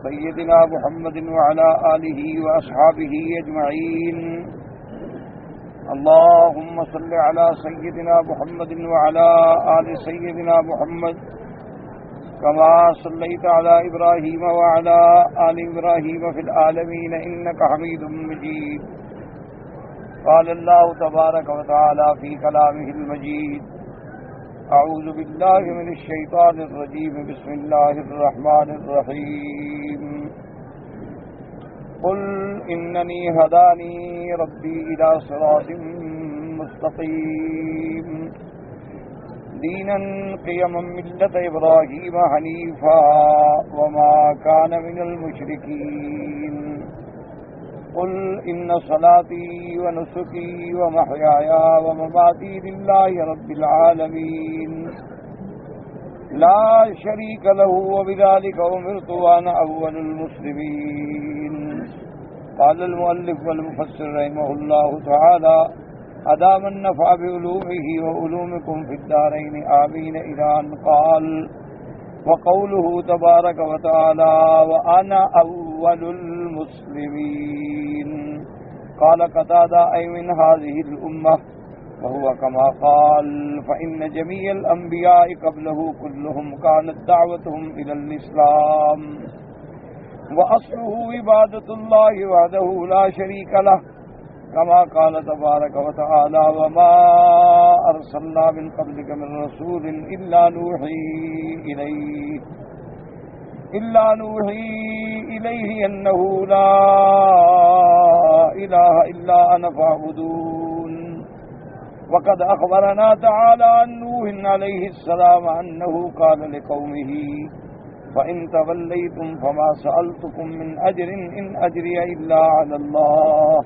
سيدنا محمد وعلى آله وأصحابه أجمعين. اللهم صل على سيدنا محمد وعلى آل سيدنا محمد كما صليت على إبراهيم وعلى آل إبراهيم في العالمين إنك حميد مجيد. قال الله تبارك وتعالى في كلامه المجيد: أعوذ بالله من الشيطان الرجيم. بسم الله الرحمن الرحيم. قل إنني هداني ربي إلى صراط مستقيم دينا قيما ملة إبراهيم حنيفا وما كان من المشركين. قل إن صلاتي ونسكي ومحياي ومماتي لله رب العالمين لا شريك له وبذلك أمرت وأنا أول المسلمين. قال المؤلف والمفسر رحمه الله تعالى: أدام النفع بعلومه وعلومكم في الدارين آمين. إلى أن قال: وقوله تبارك وتعالى: وأنا أول المسلمين. قال قتادة: أي من هذه الأمة، وهو كما قال: فإن جميع الأنبياء قبله كلهم كانت دعوتهم إلى الإسلام وأصله عبادة الله وحده لا شريك له، كما قال تبارك وتعالى: وما أرسلنا من قبلك من رسول إلا نوحي إليه أنه لا إله إلا أنا فاعبدون. وقد أخبرنا تعالى عن نوح عليه السلام أنه قال لقومه: فإن توليتم فما سألتكم من أجر إن أجري إلا على الله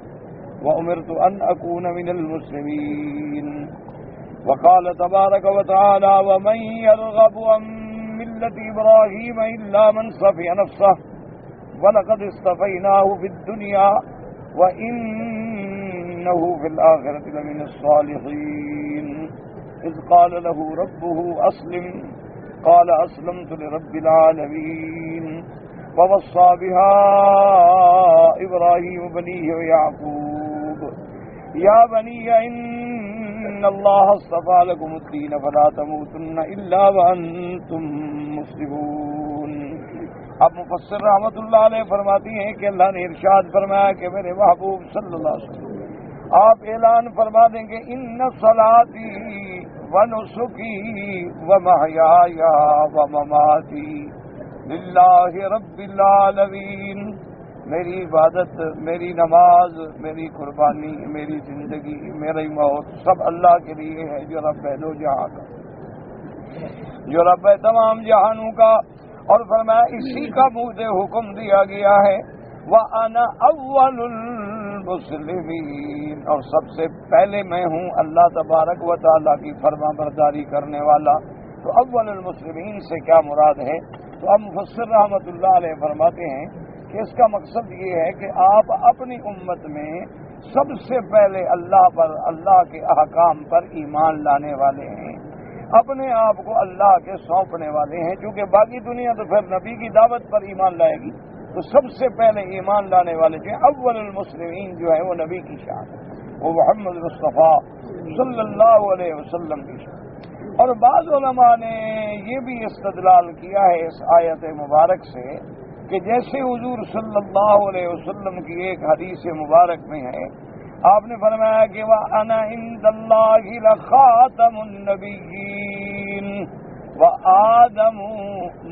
وأمرت أن أكون من المسلمين. وقال تبارك وتعالى: ومن يرغب عن ملة إبراهيم إلا من صفي نفسه ولقد اصطفيناه في الدنيا وإنه في الآخرة لمن الصالحين. إذ قال له ربه أسلم قال أسلمت لرب العالمين. ووصى بها إبراهيم بنيه ويعقوب: يا بني إن الله اصطفى لكم الدين فلا تموتن إلا وأنتم مسلمون. اب مفسر رحمۃ اللہ علیہ فرماتی ہیں کہ اللہ نے ارشاد فرمایا کہ میرے محبوب صلی اللہ علیہ وسلم آپ اعلان فرما دیں کہ ان صلاتی ونسکی ومحیای ومماتی للہ رب العالمین. میری عبادت، میری نماز، میری قربانی، میری زندگی، میری موت سب اللہ کے لیے ہے، جو رب ہے دو جہاں کا، جو رب ہے تمام جہانوں کا. اور فرمایا اسی کا مجھے حکم دیا گیا ہے وَأَنَا أَوَّلُ الْمُسْلِمِينَ، اور سب سے پہلے میں ہوں اللہ تبارک و تعالیٰ کی فرما برداری کرنے والا. تو اول المسلمین سے کیا مراد ہے؟ تو اب مفسر رحمۃ اللہ علیہ فرماتے ہیں کہ اس کا مقصد یہ ہے کہ آپ اپنی امت میں سب سے پہلے اللہ پر، اللہ کے احکام پر ایمان لانے والے ہیں، اپنے آپ کو اللہ کے سونپنے والے ہیں. چونکہ باقی دنیا تو پھر نبی کی دعوت پر ایمان لائے گی، تو سب سے پہلے ایمان لانے والے جو ہیں اول المسلمین جو ہے وہ نبی کی شان ہے، وہ محمد مصطفیٰ صلی اللہ علیہ وسلم کی شان. اور بعض علماء نے یہ بھی استدلال کیا ہے اس آیت مبارک سے کہ جیسے حضور صلی اللہ علیہ وسلم کی ایک حدیث مبارک میں ہے، آپ نے فرمایا کہ وَأَنَا عِندَ اللَّهِ لَخَاتَمُ النَّبِيِّينَ وَآدَمُ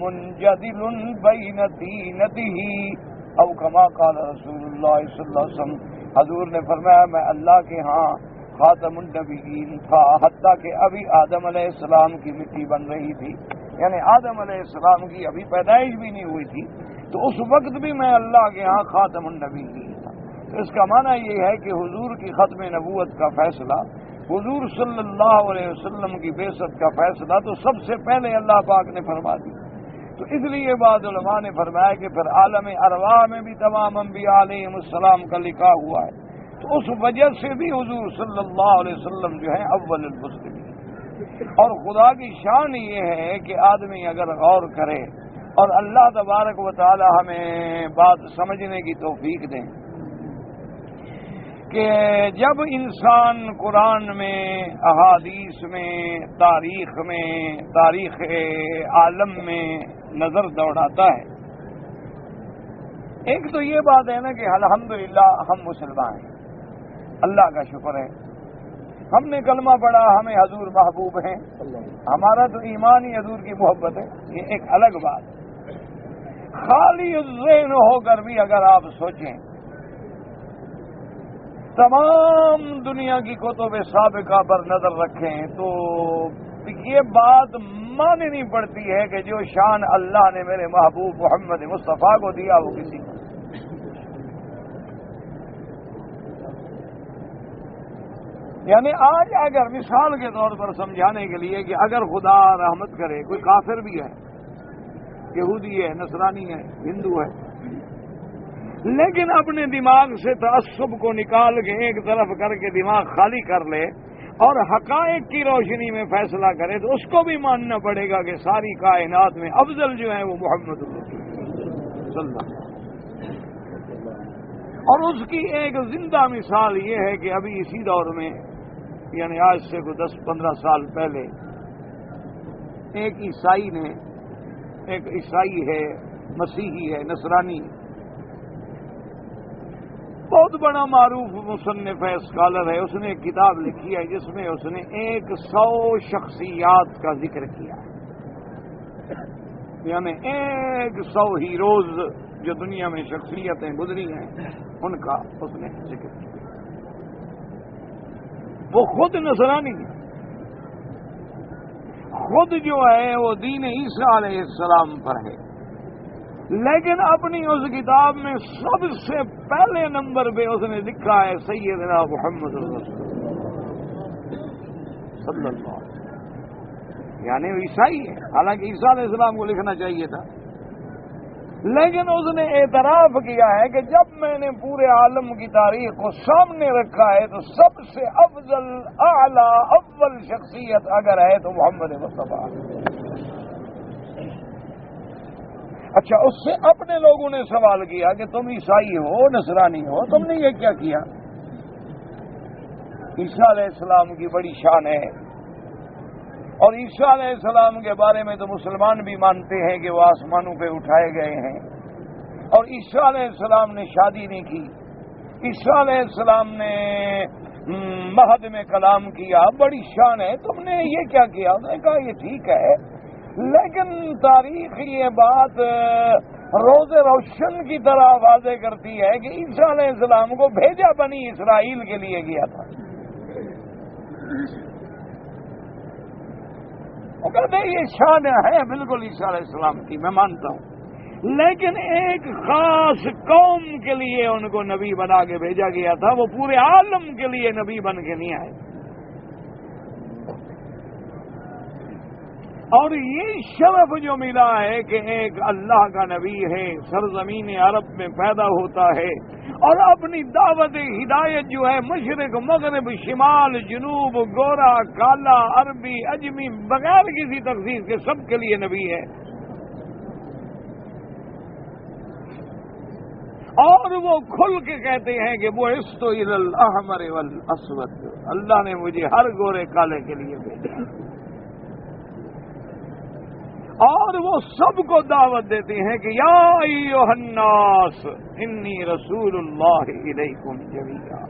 مُنْجَدِلٌ بَيْنَ طِينَتِهِ او كما قال رسول اللہ صلی اللہ علیہ وسلم. حضور نے فرمایا میں اللہ کے ہاں خاتم النبیین تھا، حتیٰ کہ ابھی آدم علیہ السلام کی مٹی بن رہی تھی، یعنی آدم علیہ السلام کی ابھی پیدائش بھی نہیں ہوئی تھی، تو اس وقت بھی میں اللہ کے ہاں خاتم النبیین تھا. تو اس کا معنی یہ ہے کہ حضور کی ختم نبوت کا فیصلہ، حضور صلی اللہ علیہ وسلم کی بعثت کا فیصلہ تو سب سے پہلے اللہ پاک نے فرما دی. تو اس لیے بعض علماء نے فرمایا کہ پھر عالم ارواح میں بھی تمام انبیاء علیہم السلام کا لکھا ہوا ہے، تو اس وجہ سے بھی حضور صلی اللہ علیہ وسلم جو ہے اول المسلمین. اور خدا کی شان یہ ہے کہ آدمی اگر غور کرے اور اللہ تبارک و تعالی ہمیں بات سمجھنے کی توفیق دیں کہ جب انسان قرآن میں، احادیث میں، تاریخ عالم میں نظر دوڑاتا ہے، ایک تو یہ بات ہے نا کہ الحمدللہ ہم مسلمان ہیں، اللہ کا شکر ہے، ہم نے کلمہ پڑھا، ہمیں حضور محبوب ہیں، ہمارا تو ایمان ہی حضور کی محبت ہے، یہ ایک الگ بات ہے۔ خالی ذہن ہو کر بھی اگر آپ سوچیں، تمام دنیا کی کتب سابقہ پر نظر رکھیں تو یہ بات ماننی پڑتی ہے کہ جو شان اللہ نے میرے محبوب محمد مصطفیٰ کو دیا وہ کسی کو، یعنی آج اگر مثال کے طور پر سمجھانے کے لیے کہ اگر خدا رحمت کرے کوئی کافر بھی ہے، یہودی ہے، نصرانی ہے، ہندو ہے، لیکن اپنے دماغ سے تعصب کو نکال کے ایک طرف کر کے دماغ خالی کر لے اور حقائق کی روشنی میں فیصلہ کرے تو اس کو بھی ماننا پڑے گا کہ ساری کائنات میں افضل جو ہے وہ محمد صلی اللہ علیہ وسلم۔ اور اس کی ایک زندہ مثال یہ ہے کہ ابھی اسی دور میں، یعنی آج سے کوئی 10-15 سال پہلے، ایک عیسائی ہے، مسیحی ہے، نصرانی، بہت بڑا معروف مصنف ہے، اسکالر ہے، اس نے ایک کتاب لکھی ہے جس میں اس نے 100 شخصیات کا ذکر کیا ہے، یعنی 100 ہیروز جو دنیا میں شخصیتیں گزری ہیں ان کا اس نے ذکر کیا۔ وہ خود نصرانی ہے، خود جو ہے وہ دین عیسیٰ علیہ السلام پر ہے، لیکن اپنی اس کتاب میں سب سے پہلے نمبر پہ اس نے لکھا ہے سیدنا محمد رسول اللہ صلی اللہ علیہ وسلم، یعنی وہ عیسائی ہے، حالانکہ عیسیٰ علیہ السلام کو لکھنا چاہیے تھا، لیکن اس نے اعتراف کیا ہے کہ جب میں نے پورے عالم کی تاریخ کو سامنے رکھا ہے تو سب سے افضل، اعلی، اول شخصیت اگر ہے تو محمد مصطفیٰ۔ اچھا، اس سے اپنے لوگوں نے سوال کیا کہ تم عیسائی ہو، نصرانی ہو، تم نے یہ کیا کیا؟ عیسیٰ علیہ السلام کی بڑی شان ہے، اور عیسیٰ علیہ السلام کے بارے میں تو مسلمان بھی مانتے ہیں کہ وہ آسمانوں پہ اٹھائے گئے ہیں، اور عیسیٰ علیہ السلام نے شادی نہیں کی، عیسیٰ علیہ السلام نے مہد میں کلام کیا، بڑی شان ہے، تم نے یہ کیا کیا؟ انہوں نے کہا یہ ٹھیک ہے، لیکن تاریخ یہ بات روز روشن کی طرح واضح کرتی ہے کہ عیسیٰ علیہ السلام کو بھیجا بنی اسرائیل کے لیے گیا تھا۔ وہ کہتے ہیں یہ شان ہے بالکل عیسیٰ علیہ السلام کی، میں مانتا ہوں، لیکن ایک خاص قوم کے لیے ان کو نبی بنا کے بھیجا گیا تھا، وہ پورے عالم کے لیے نبی بن کے نہیں آئے۔ اور یہ شرف جو ملا ہے کہ ایک اللہ کا نبی ہے، سرزمین عرب میں پیدا ہوتا ہے اور اپنی دعوت ہدایت جو ہے مشرق، مغرب، شمال، جنوب، گورا، کالا، عربی، اجمی، بغیر کسی تخصیص کے سب کے لیے نبی ہے، اور وہ کھل کے کہتے ہیں کہ بعثت الی الاحمر والاسود، اللہ نے مجھے ہر گورے کالے کے لیے بھیجا، اور وہ سب کو دعوت دیتے ہیں کہ یا ایھا الناس انی رسول اللہ الیکم جمیعا،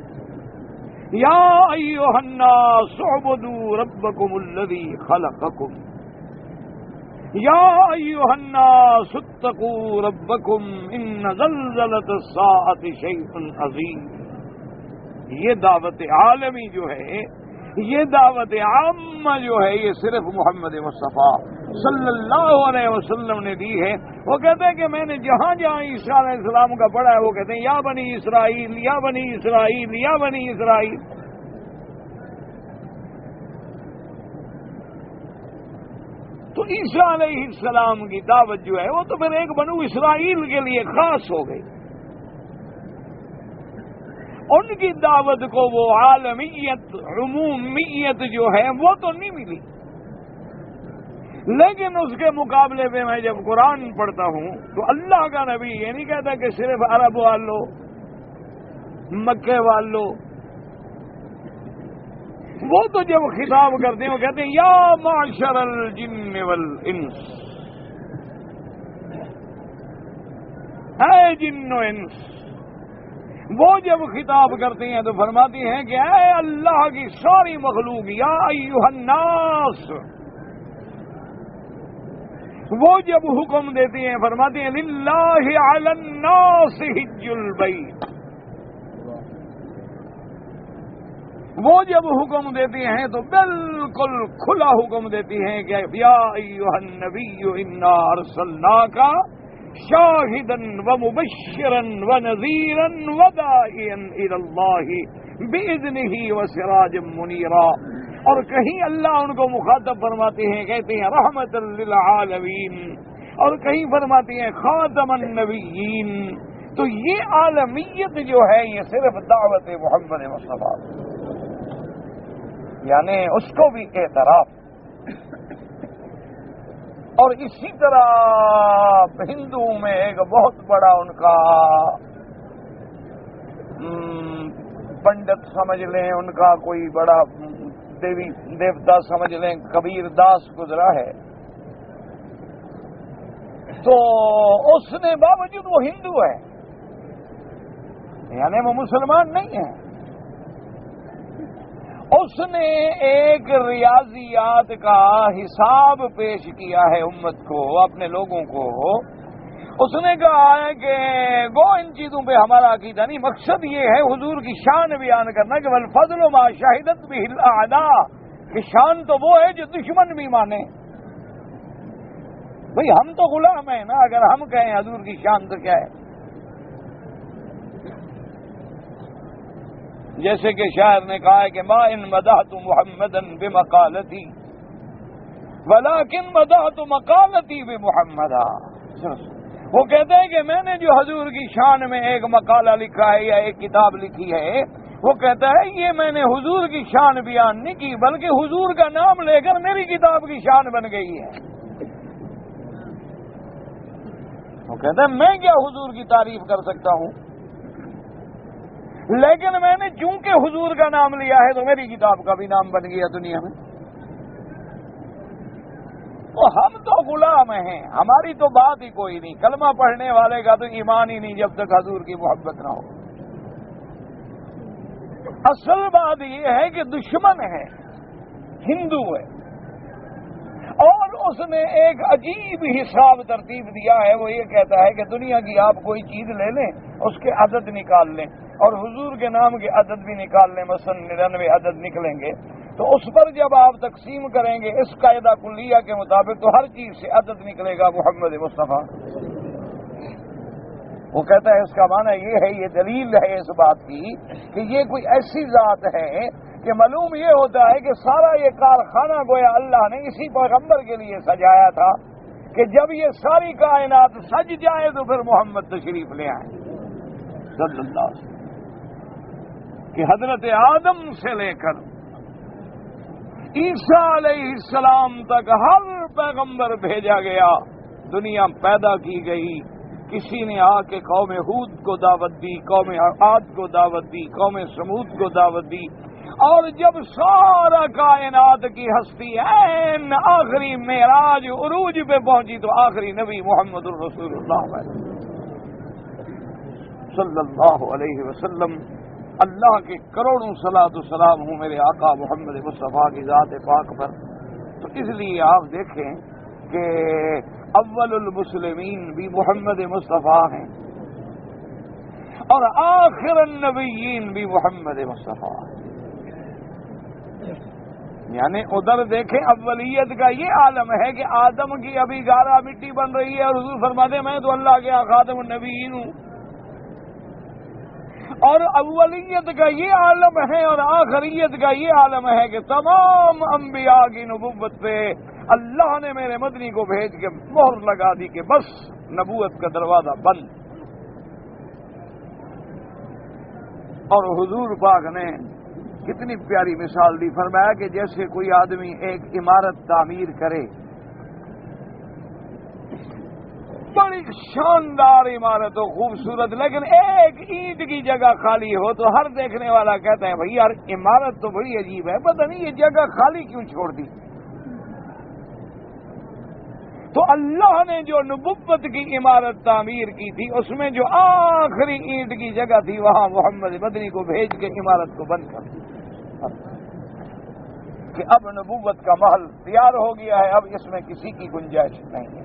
یا ایھا الناس اعبدوا ربکم الذی خلقکم، یا ایھا الناس اتقوا ربکم ان زلزلۃ الساعۃ شیء عظیم۔ یہ دعوت عالمی جو ہے، یہ دعوت عامہ جو ہے، یہ صرف محمد مصطفیٰ صلی اللہ علیہ وسلم نے دی ہے۔ وہ کہتے ہیں کہ میں نے جہاں جہاں عیسیٰ علیہ السلام کا پڑھا ہے وہ کہتے ہیں یا بنی اسرائیل، یا بنی اسرائیل، یا بنی اسرائیل۔ تو عیسیٰ علیہ السلام کی دعوت جو ہے وہ تو پھر ایک بنو اسرائیل کے لیے خاص ہو گئی، ان کی دعوت کو وہ عالمیت، عمومیت جو ہے وہ تو نہیں ملی، لیکن اس کے مقابلے میں میں جب قرآن پڑھتا ہوں تو اللہ کا نبی یہ نہیں کہتا کہ صرف عرب والوں مکے والوں، وہ تو جب خطاب کرتے ہیں وہ کہتے ہیں یا معشر الجن والانس، اے جن و انس۔ وہ جب خطاب کرتے ہیں تو فرماتے ہیں کہ اے اللہ کی ساری مخلوق، یا ایھا الناس۔ وہ جب حکم دیتے ہیں فرماتے ہیں للہ علی الناس حج البیت۔ وہ جب حکم دیتے ہیں تو بالکل کھلا حکم دیتی ہیں کہ یا ایھا النبی انا ارسلناک شاہدا ومبشرا ونذیرا وداعیا الی اللہ باذنہ وسراجا منیرا۔ اور کہیں اللہ ان کو مخاطب فرماتے ہیں، کہتے ہیں رحمت للعالمین، اور کہیں فرماتے ہیں خاتم النبیین۔ تو یہ عالمیت جو ہے یہ صرف دعوت محمد مصطفیٰ، یعنی اس کو بھی اعتراف۔ اور اسی طرح ہندوؤں میں ایک بہت بڑا ان کا پنڈت سمجھ لیں، ان کا کوئی بڑا دیوی دیوتا سمجھ لیں، کبیر داس گزرا ہے، تو اس نے باوجود وہ ہندو ہے، یعنی وہ مسلمان نہیں ہے، اس نے ایک ریاضیات کا حساب پیش کیا ہے امت کو، اپنے لوگوں کو۔ اس نے کہا ہے کہ گو ان چیزوں پہ ہمارا عقیدہ نہیں، مقصد یہ ہے حضور کی شان بیان کرنا کہ والفضل ما شہدت بہ الاعداء، کہ شان تو وہ ہے جو دشمن بھی مانے۔ بھئی ہم تو غلام ہیں نا، اگر ہم کہیں حضور کی شان تو کیا ہے؟ جیسے کہ شاعر نے کہا ہے کہ ما ان مدحت محمدا بمقالتی ولکن مدحت مقالتی بمحمدا۔ وہ کہتے ہیں کہ میں نے جو حضور کی شان میں ایک مقالہ لکھا ہے یا ایک کتاب لکھی ہے، وہ کہتا ہے یہ میں نے حضور کی شان بیان نہیں کی، بلکہ حضور کا نام لے کر میری کتاب کی شان بن گئی ہے۔ وہ کہتا ہے میں کیا حضور کی تعریف کر سکتا ہوں، لیکن میں نے چونکہ حضور کا نام لیا ہے تو میری کتاب کا بھی نام بن گیا دنیا میں۔ تو ہم تو غلام ہیں، ہماری تو بات ہی کوئی نہیں، کلمہ پڑھنے والے کا تو ایمان ہی نہیں جب تک حضور کی محبت نہ ہو۔ اصل بات یہ ہے کہ دشمن ہے، ہندو ہے، اور اس نے ایک عجیب حساب ترتیب دیا ہے، وہ یہ کہتا ہے کہ دنیا کی آپ کوئی چیز لے لیں، اس کے عدد نکال لیں، اور حضور کے نام کے عدد بھی نکال لیں، مثلا 99 عدد نکلیں گے، تو اس پر جب آپ تقسیم کریں گے اس قاعدہ کلیہ کے مطابق تو ہر چیز سے عدد نکلے گا محمد مصطفیٰ۔ وہ کہتا ہے اس کا معنی یہ ہے، یہ دلیل ہے اس بات کی کہ یہ کوئی ایسی ذات ہے کہ معلوم یہ ہوتا ہے کہ سارا یہ کارخانہ گویا اللہ نے اسی پیغمبر کے لیے سجایا تھا کہ جب یہ ساری کائنات سج جائے تو پھر محمد تشریف لے آئیں صلی اللہ علیہ وسلم، کہ حضرت آدم سے لے کر عیسیٰ علیہ السلام تک ہر پیغمبر بھیجا گیا، دنیا پیدا کی گئی، کسی نے آ کے قوم ہود کو دعوت دی، قوم عاد کو دعوت دی، قوم سمود کو دعوت دی، اور جب سارا کائنات کی ہستی عین آخری معراج عروج پہ پہنچی تو آخری نبی محمد الرسول اللہ صلی اللہ علیہ وسلم، اللہ کے کروڑوں صلاۃ و سلام ہوں میرے آقا محمد مصطفیٰ کی ذات پاک پر۔ تو اس لیے آپ دیکھیں کہ اول المسلمین بھی محمد مصطفیٰ ہیں اور آخر النبیین بھی محمد مصطفیٰ ہیں، یعنی ادھر دیکھیں اولیت کا یہ عالم ہے کہ آدم کی ابھی گارا مٹی بن رہی ہے اور حضور فرماتے ہیں میں تو اللہ کے خاتم النبیین ہوں، اور اولیت کا یہ عالم ہے اور آخریت کا یہ عالم ہے کہ تمام انبیاء کی نبوت پہ اللہ نے میرے مدنی کو بھیج کے مہر لگا دی کہ بس نبوت کا دروازہ بند۔ اور حضور پاک نے کتنی پیاری مثال دی، فرمایا کہ جیسے کوئی آدمی ایک عمارت تعمیر کرے بڑی شاندار عمارت ہو، خوبصورت، لیکن ایک اینٹ کی جگہ خالی ہو تو ہر دیکھنے والا کہتا ہے بھائی یار عمارت تو بڑی عجیب ہے، پتہ نہیں یہ جگہ خالی کیوں چھوڑ دی۔ تو اللہ نے جو نبوت کی عمارت تعمیر کی تھی اس میں جو آخری اینٹ کی جگہ تھی وہاں محمد مدنی کو بھیج کے عمارت کو بند کر دیا کہ اب نبوت کا محل تیار ہو گیا ہے، اب اس میں کسی کی گنجائش نہیں ہے،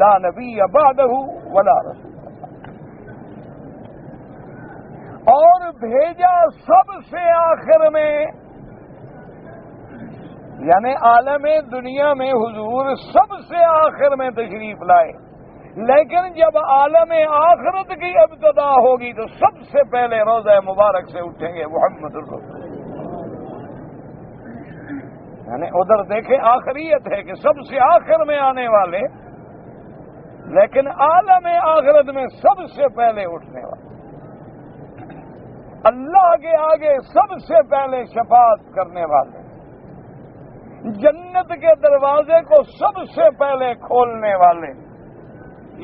لا نبی بعدہ ولا رسول، اور بھیجا سب سے آخر میں، یعنی عالم دنیا میں حضور سب سے آخر میں تشریف لائے، لیکن جب عالم آخرت کی ابتدا ہوگی تو سب سے پہلے روضہ مبارک سے اٹھیں گے محمد الرسول، یعنی ادھر دیکھیں آخریت ہے کہ سب سے آخر میں آنے والے، لیکن عالم آخرت میں سب سے پہلے اٹھنے والے، اللہ کے آگے سب سے پہلے شفاعت کرنے والے، جنت کے دروازے کو سب سے پہلے کھولنے والے،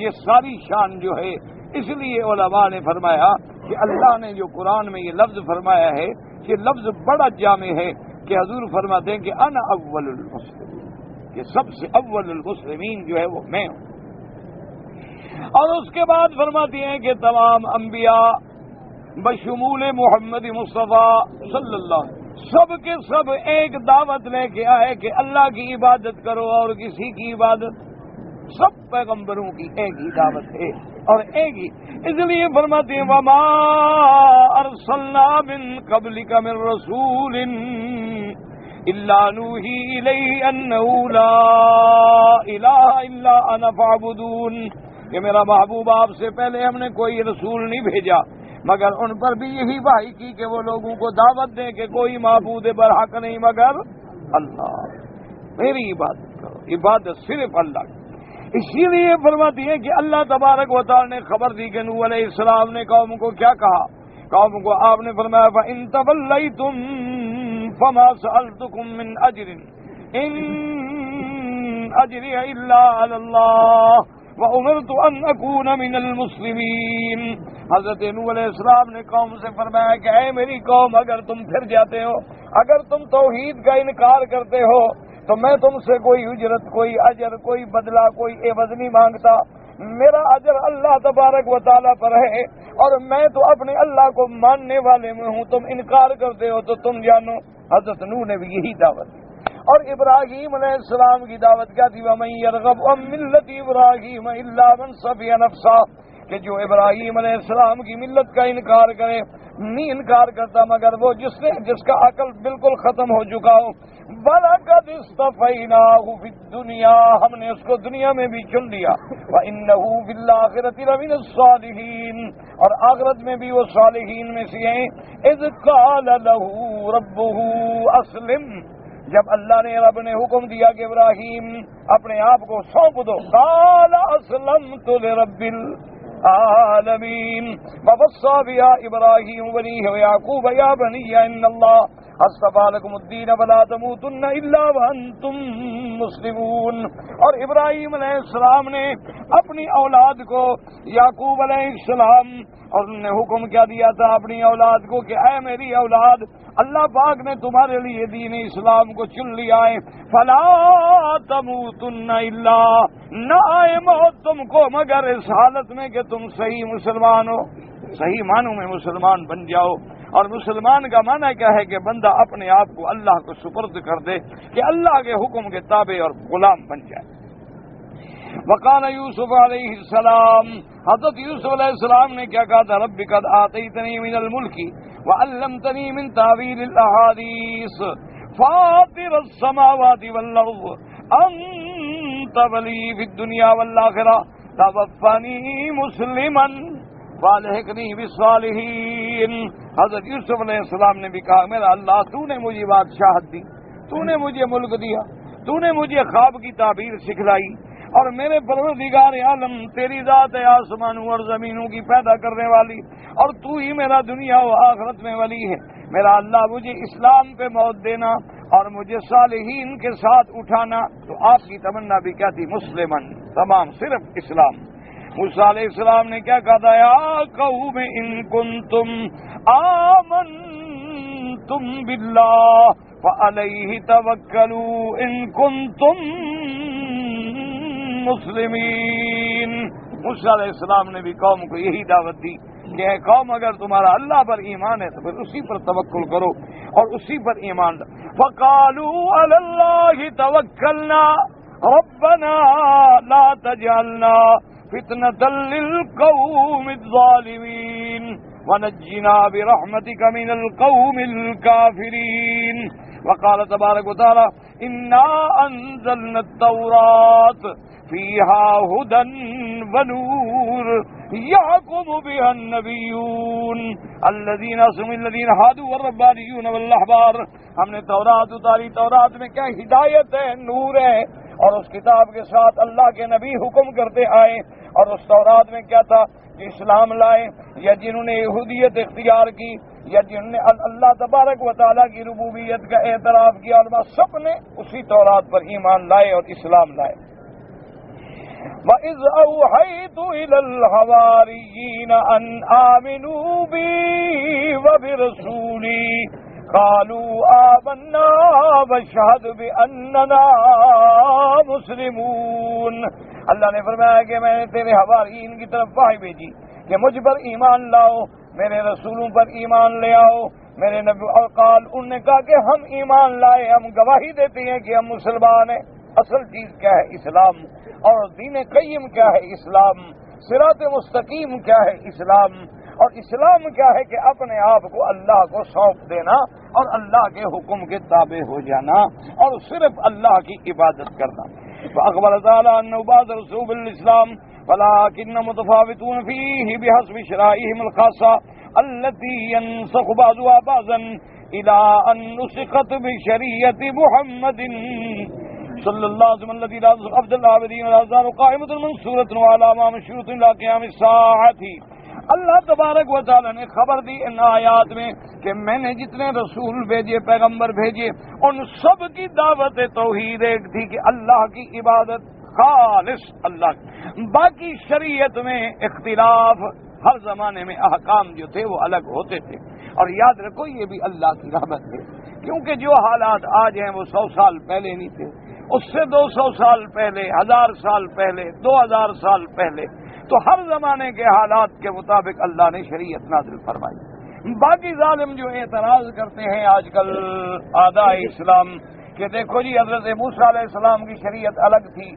یہ ساری شان جو ہے، اس لیے علماء نے فرمایا کہ اللہ نے جو قرآن میں یہ لفظ فرمایا ہے کہ لفظ بڑا جامع ہے کہ حضور فرماتے ہیں کہ انا اول المسلمین، کہ سب سے اول المسلمین جو ہے وہ میں ہوں، اور اس کے بعد فرماتے ہیں کہ تمام انبیاء بشمول محمد مصطفیٰ صلی اللہ علیہ وسلم سب کے سب ایک دعوت لے کے آئے کہ اللہ کی عبادت کرو اور کسی کی عبادت، سب پیغمبروں کی ایک ہی دعوت ہے اور ایک ہی، اس لیے فرماتے ہیں وما ارسلنا من قبلک من رسول الا نوحی الیہ انہ لا الہ الا انا فاعبدون، کہ میرا محبوب آپ سے پہلے ہم نے کوئی رسول نہیں بھیجا مگر ان پر بھی یہی وحی کی کہ وہ لوگوں کو دعوت دیں کہ کوئی معبود برحق نہیں مگر اللہ، میری عبادت کرو، عبادت صرف اللہ کی۔ اسی لیے فرماتی ہے کہ اللہ تبارک و تعالی نے خبر دی کہ نوح علیہ السلام نے قوم کو کیا کہا، قوم کو آپ نے فرمایا فَإِن تَوَلَّيْتُمْ فَمَا سَأَلْتُكُم مِّنْ أَجْرٍ إِنْ أَجْرِيَ إِلَّا عَلَى اللَّهِ وَأُمِرْتُ أَنْ أَكُونَ مِنَ الْمُسْلِمِينَ۔ حضرت نوح علیہ السلام نے قوم سے فرمایا کہ اے میری قوم، اگر تم پھر جاتے ہو، اگر تم توحید کا انکار کرتے ہو تو میں تم سے کوئی اجرت، کوئی اجر، کوئی بدلہ، کوئی عوض نہیں مانگتا، میرا اجر اللہ تبارک و تعالیٰ پر ہے، اور میں تو اپنے اللہ کو ماننے والے میں ہوں، تم انکار کرتے ہو تو تم جانو۔ حضرت نوح نے بھی یہی دعوت دی، اور ابراہیم علیہ السلام کی دعوت کیا تھی، وَمَن يَرْغَبْ عَن مِّلَّةِ إِبْرَاهِيمَ إِلَّا مَن سَفِهَ نَفْسَهُ، کہ جو ابراہیم علیہ السلام کی ملت کا انکار کرے، نہیں انکار کرتا مگر وہ جس کا عقل بالکل ختم ہو چکا ہو۔ وَلَقَدِ اصْطَفَيْنَاهُ فِي الدُّنْيَا، ہم نے اس کو دنیا میں بھی چن لیا، وَإِنَّهُ فِي الْآخِرَةِ لَمِنَ الصَّالِحِينَ، اور آخرت میں بھی وہ صالحین میں سے ہیں۔ إِذْ قَالَ لَهُ رَبُّهُ أَسْلِمْ، جب اللہ نے رب نے حکم دیا کہ ابراہیم اپنے آپ کو سونپ دو، قال اسلمت لرب العالمین، ووصى بها ابراہیم بنیہ ویعقوب یا بنی ان اللہ اصطفى لكم الدین فلا تموتن الا وانتم مسلمون۔ اور ابراہیم علیہ السلام نے اپنی اولاد کو، یعقوب علیہ السلام، اور انہوں نے حکم کیا دیا تھا اپنی اولاد کو کہ اے میری اولاد، اللہ پاک نے تمہارے لیے دین اسلام کو چن لیا ہے، فلا تموتن الا، نہ آئے موت تم کو مگر اس حالت میں کہ تم صحیح مسلمان ہو، صحیح معنوں میں مسلمان بن جاؤ۔ اور مسلمان کا معنی کیا ہے کہ بندہ اپنے آپ کو اللہ کو سپرد کر دے، کہ اللہ کے حکم کے تابع اور غلام بن جائے۔ وقال یوسف علیہ السلام، حضرت یوسف علیہ السلام نے کیا کہا تھا، رب قد آتیتنی من الملک وعلمتنی من تعویل الاحادیث فاطر السماوات والارض انت ولی فی الدنیا والآخرہ توفنی مسلما والحقنی بالصالحین۔ حضرت یوسف علیہ السلام نے بھی کہا میرا اللہ، تو نے مجھے بادشاہت دی، تو نے مجھے ملک دیا، تو نے مجھے خواب کی تعبیر سکھلائی، اور میرے پروردگار عالم تیری ذات ہے آسمانوں اور زمینوں کی پیدا کرنے والی، اور تو ہی میرا دنیا و آخرت میں ولی ہے۔ میرا اللہ مجھے اسلام پہ موت دینا اور مجھے صالحین کے ساتھ اٹھانا۔ تو آپ کی تمنا بھی کیا تھی، مسلمن، تمام صرف اسلام۔ موسیٰ علیہ السلام نے کیا کہا تھا؟ یا قوم ان کنتم آمنتم باللہ فعلیہ توکلوا ان کنتم مسلمین۔ موسیٰ علیہ السلام نے بھی قوم کو یہی دعوت دی کہ اے قوم اگر تمہارا اللہ پر ایمان ہے تو پھر اسی پر توکل کرو اور اسی پر ایمان لاؤ۔ فقالوا علی اللہ توکلنا ربنا لا تجعلنا فتنة للقوم الظالمین ونجنا برحمتك من القوم الكافرین۔ وقال تبارک وتعالی انا انزلنا التوراة فيها هدى ونور يحكم بها النبيون الذين أسلموا الذين هادوا والربانيون والأحبار۔ ہم نے تورات اتاری، تورات میں کیا ہدایت ہے، نور ہے، اور اس کتاب کے ساتھ اللہ کے نبی حکم کرتے آئے، اور اس تورات میں کیا تھا کہ اسلام لائے، یا جنہوں نے یہودیت اختیار کی، یا جنہوں نے اللہ تبارک و تعالیٰ کی ربوبیت کا اعتراف کیا، اور سب نے اسی تورات پر ایمان لائے اور اسلام لائے۔ وَإِذْ أَوْحَيْتُ إِلَى الْحَوَارِيِّينَ أَنْ آمِنُوا بِي وَبِرَسُولِي قَالُوا آمَنَّا وَاشْهَدْ بِأَنَّنَا مُسْلِمُونَ۔ اللہ نے فرمایا کہ میں نے تیرے حواریین کی طرف وحی بھیجی کہ مجھ پر ایمان لاؤ، میرے رسولوں پر ایمان لے آؤ، میرے نبی، اور قال انہوں نے کہا کہ ہم ایمان لائے، ہم گواہی دیتے ہیں کہ ہم مسلمان ہیں۔ اصل چیز کیا ہے؟ اسلام۔ اور دین قیم کیا ہے؟ اسلام۔ صراط مستقیم کیا ہے؟ اسلام۔ اور اسلام کیا ہے؟ کہ اپنے آپ کو اللہ کو سونپ دینا اور اللہ کے حکم کے تابع ہو جانا اور صرف اللہ کی عبادت کرنا۔ فأخبر تعالی أنه بعض رسوب الإسلام ولكن متفاوتون فيه بحسب شرائعهم الخاصة التي ينسخ بعضها بعضا إلى أن نسخت بشريعة محمد صلی اللہ علیہ وسلم الذي عبد العابدین والآثار قائمۃ منصورۃ وعلى ما مشروط الى قیام الساعۃ۔ اللہ تبارک و تعالی نے خبر دی ان آیات میں کہ میں نے جتنے رسول بھیجے، پیغمبر بھیجے، ان سب کی دعوت توحید ایک تھی کہ اللہ کی عبادت خالص اللہ کی۔ باقی شریعت میں اختلاف، ہر زمانے میں احکام جو تھے وہ الگ ہوتے تھے، اور یاد رکھو یہ بھی اللہ کی رحمت ہے، کیونکہ جو حالات آج ہیں وہ 100 سال پہلے نہیں تھے، اس سے 200 سال پہلے، 1000 سال پہلے، 2000 سال پہلے، تو ہر زمانے کے حالات کے مطابق اللہ نے شریعت نازل فرمائی۔ باقی ظالم جو اعتراض کرتے ہیں آج کل اعداء اسلام کہ دیکھو جی حضرت موسیٰ علیہ السلام کی شریعت الگ تھی،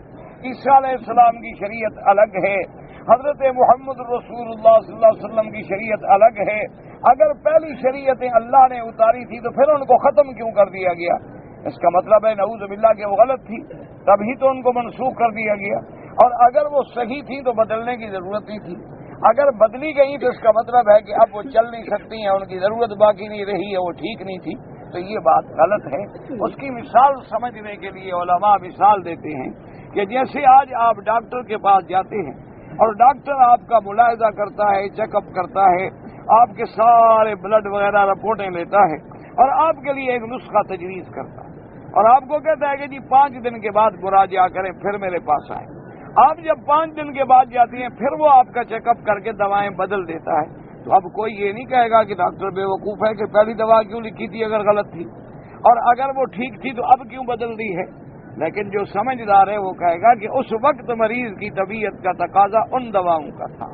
عیسیٰ علیہ السلام کی شریعت الگ ہے، حضرت محمد رسول اللہ صلی اللہ علیہ وسلم کی شریعت الگ ہے، اگر پہلی شریعتیں اللہ نے اتاری تھی تو پھر ان کو ختم کیوں کر دیا گیا؟ اس کا مطلب ہے نعوذ باللہ کہ وہ غلط تھی، تبھی تو ان کو منسوخ کر دیا گیا، اور اگر وہ صحیح تھی تو بدلنے کی ضرورت نہیں تھی، اگر بدلی گئی تو اس کا مطلب ہے کہ اب وہ چل نہیں سکتی ہیں، ان کی ضرورت باقی نہیں رہی ہے، وہ ٹھیک نہیں تھی، تو یہ بات غلط ہے۔ اس کی مثال سمجھنے کے لیے علماء مثال دیتے ہیں کہ جیسے آج آپ ڈاکٹر کے پاس جاتے ہیں اور ڈاکٹر آپ کا ملاحظہ کرتا ہے، چیک اپ کرتا ہے، آپ کے سارے بلڈ وغیرہ رپورٹیں لیتا ہے اور آپ کے لیے ایک نسخہ تجویز کرتا ہے، اور آپ کو کہتا ہے کہ جی 5 دن کے بعد مراجعہ کریں، پھر میرے پاس آئیں۔ آپ جب 5 دن کے بعد جاتی ہیں پھر وہ آپ کا چیک اپ کر کے دوائیں بدل دیتا ہے، تو اب کوئی یہ نہیں کہے گا کہ ڈاکٹر بے وقوف ہے کہ پہلی دوا کیوں لکھی تھی اگر غلط تھی، اور اگر وہ ٹھیک تھی تو اب کیوں بدل دی ہے؟ لیکن جو سمجھدار ہے وہ کہے گا کہ اس وقت مریض کی طبیعت کا تقاضا ان دواؤں کا تھا،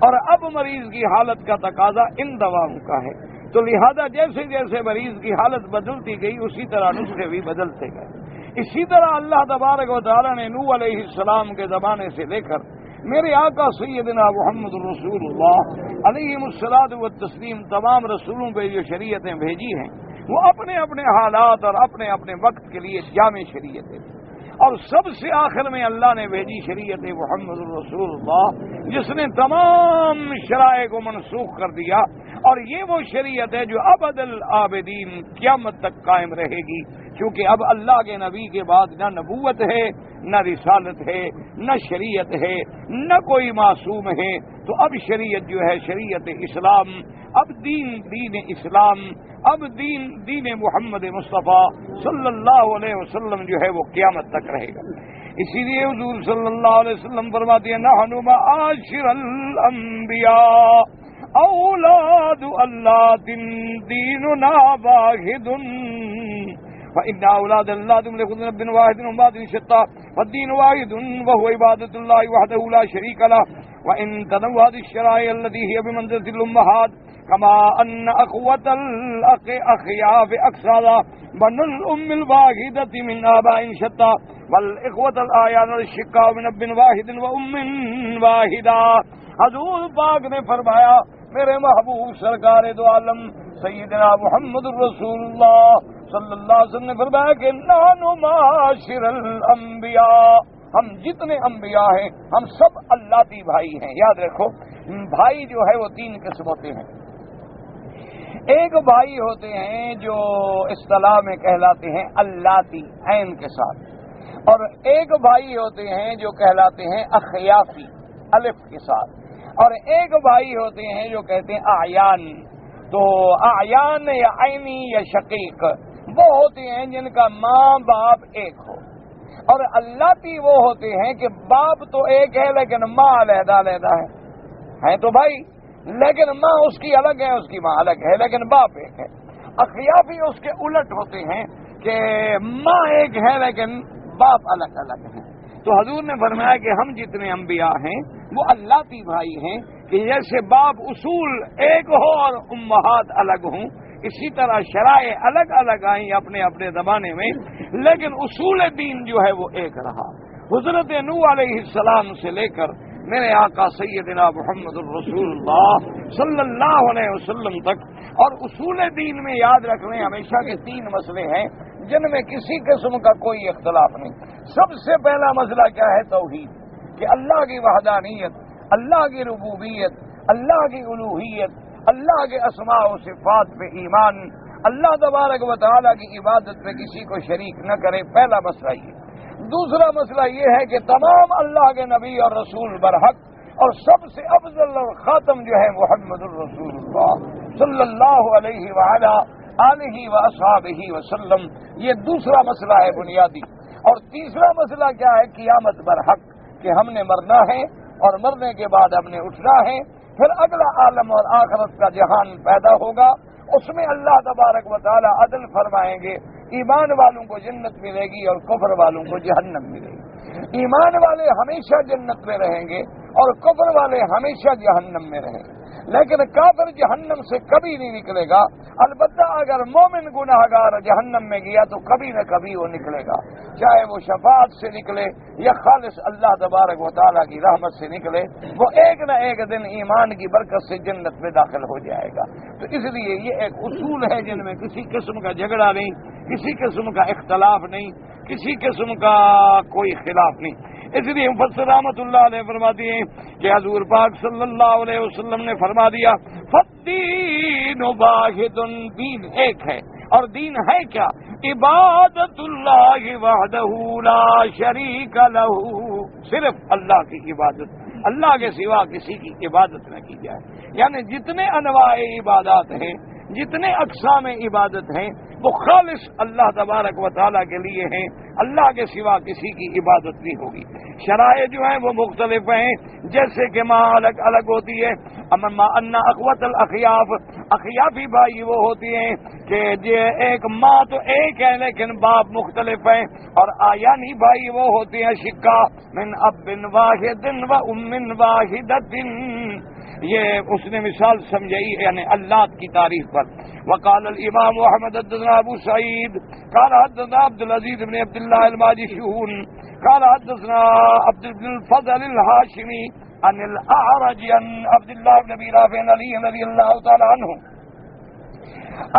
اور اب مریض کی حالت کا تقاضا ان دواؤں کا ہے، تو لہذا جیسے جیسے مریض کی حالت بدلتی گئی اسی طرح نسخے بھی بدلتے گئے۔ اسی طرح اللہ تبارک و تعالیٰ نے نوح علیہ السلام کے زمانے سے لے کر میرے آقا سیدنا محمد رسول اللہ علیہ الصلوۃ والتسلیم تمام رسولوں پہ جو شریعتیں بھیجی ہیں وہ اپنے اپنے حالات اور اپنے اپنے وقت کے لیے جامع شریعتیں تھیں، اور سب سے آخر میں اللہ نے بھیجی شریعت محمد رسول اللہ جس نے تمام شرائع کو منسوخ کر دیا، اور یہ وہ شریعت ہے جو ابد الآبدین قیامت تک قائم رہے گی، کیونکہ اب اللہ کے نبی کے بعد نہ نبوت ہے، نہ رسالت ہے، نہ شریعت ہے، نہ کوئی معصوم ہے، تو اب شریعت جو ہے شریعت اسلام، اب دین اسلام، اب دین محمد مصطفیٰ صلی اللہ علیہ وسلم جو ہے وہ قیامت تک رہے گا۔ اسی لیے حضور صلی اللہ علیہ وسلم فرماتے ہیں نحن معاشر الانبیاء اولاد اللہ دیننا واحد فإن أولاد الله لكل رب واحد وبعض شتى والدين واحد وهو عبادة الله وحده لا شريك له وإن تنوعت الشرائع التي هي بمنزلة الأمهات كما أن أخوة الأخياف أكثر من الأم الواحدة من آباء شتى والإخوة الأعيان الشقاء من اب واحد وأم واحدة. حضور پاک نے فرمایا میرے محبوب سرکار دو عالم سیدنا محمد الرسول اللہ صلی اللہ علیہ وسلم نے فرمایا کہ نحن معاشر الانبیاء، ہم جتنے انبیاء ہیں ہم سب اللہتی بھائی ہیں. یاد رکھو بھائی جو ہے وہ تین قسم ہوتے ہیں. ایک بھائی ہوتے ہیں جو اصطلاح میں کہلاتے ہیں اللہتی عین کے ساتھ، اور ایک بھائی ہوتے ہیں جو کہلاتے ہیں اخیافی الف کے ساتھ، اور ایک بھائی ہوتے ہیں جو کہتے ہیں اعیان. تو اعیان یا عینی یا شقیق وہ ہوتے ہیں جن کا ماں باپ ایک ہو، اور اللہتی وہ ہوتے ہیں کہ باپ تو ایک ہے لیکن ماں علیحدہ علیحدہ ہے تو بھائی، لیکن ماں اس کی الگ ہے، اس کی ماں الگ ہے لیکن باپ ایک ہے. اخیافی اس کے الٹ ہوتے ہیں کہ ماں ایک ہے لیکن باپ الگ الگ ہیں. تو حضور نے فرمایا کہ ہم جتنے انبیاء ہیں وہ اللہتی بھائی ہیں کہ جیسے باپ اصول ایک ہو اور امہات الگ ہوں، اسی طرح شرائع الگ الگ آئیں اپنے اپنے زمانے میں، لیکن اصول دین جو ہے وہ ایک رہا. حضرت نوح علیہ السلام سے لے کر میرے آقا سیدنا محمد الرسول اللہ صلی اللہ علیہ وسلم تک. اور اصول دین میں یاد رکھ لیں ہمیشہ کے تین مسئلے ہیں جن میں کسی قسم کا کوئی اختلاف نہیں. سب سے پہلا مسئلہ کیا ہے؟ توحید، کہ اللہ کی وحدانیت، اللہ کی ربوبیت، اللہ کی الوہیت، اللہ کے اسماء و صفات پہ ایمان، اللہ تبارک و تعالیٰ کی عبادت میں کسی کو شریک نہ کرے. پہلا مسئلہ یہ. دوسرا مسئلہ یہ ہے کہ تمام اللہ کے نبی اور رسول برحق، اور سب سے افضل اور خاتم جو ہے محمد الرسول اللہ صلی اللہ علیہ وآلہ آلہ و اصحابہ وسلم. یہ دوسرا مسئلہ ہے بنیادی. اور تیسرا مسئلہ کیا ہے؟ قیامت برحق، کہ ہم نے مرنا ہے اور مرنے کے بعد ہم نے اٹھنا ہے. پھر اگلا عالم اور آخرت کا جہان پیدا ہوگا، اس میں اللہ تبارک و تعالی عدل فرمائیں گے. ایمان والوں کو جنت ملے گی اور کفر والوں کو جہنم ملے گی. ایمان والے ہمیشہ جنت میں رہیں گے اور کفر والے ہمیشہ جہنم میں رہیں گے. لیکن کافر جہنم سے کبھی نہیں نکلے گا. البتہ اگر مومن گناہگار جہنم میں گیا تو کبھی نہ کبھی وہ نکلے گا، چاہے وہ شفاعت سے نکلے یا خالص اللہ تبارک و تعالیٰ کی رحمت سے نکلے، وہ ایک نہ ایک دن ایمان کی برکت سے جنت میں داخل ہو جائے گا. تو اس لیے یہ ایک اصول ہے جن میں کسی قسم کا جھگڑا نہیں، کسی قسم کا اختلاف نہیں، کسی قسم کا کوئی خلاف نہیں. اس لیے مفسر رحمۃ اللہ علیہ فرماتی ہیں کہ حضور پاک صلی اللہ علیہ وسلم نے فرما دیا فالدین واحد، دین ایک ہے. اور دین ہے کیا؟ عبادت اللہ وحدہ لا شریک لہ، صرف اللہ کی عبادت، اللہ کے سوا کسی کی عبادت نہ کی جائے. یعنی جتنے انواع عبادات ہیں، جتنے اقسام عبادت ہیں وہ خالص اللہ تبارک و تعالیٰ کے لیے ہیں، اللہ کے سوا کسی کی عبادت نہیں ہوگی. شرائع جو ہیں وہ مختلف ہیں، جیسے کہ ماں الگ الگ ہوتی ہے. اما ان اخوت الاخیاف، اخیافی بھائی وہ ہوتی ہیں کہ ایک ماں تو ایک ہے لیکن باپ مختلف ہیں. اور آیانی بھائی وہ ہوتے ہیں شقا من اب واحد و ام واحدۃ. یہ اس نے مثال سمجھائی یعنی اللہ کی تعریف پر. وقال الامام احمد حدثنا ابو سعید قال حدثنا عبد العزيز بن عبد الله الماجشون قال حدثنا عبد بن الفضل الهاشمي عن الاعرج عن عبد الله بن ابي رافع علي رضي الله تعالى عنه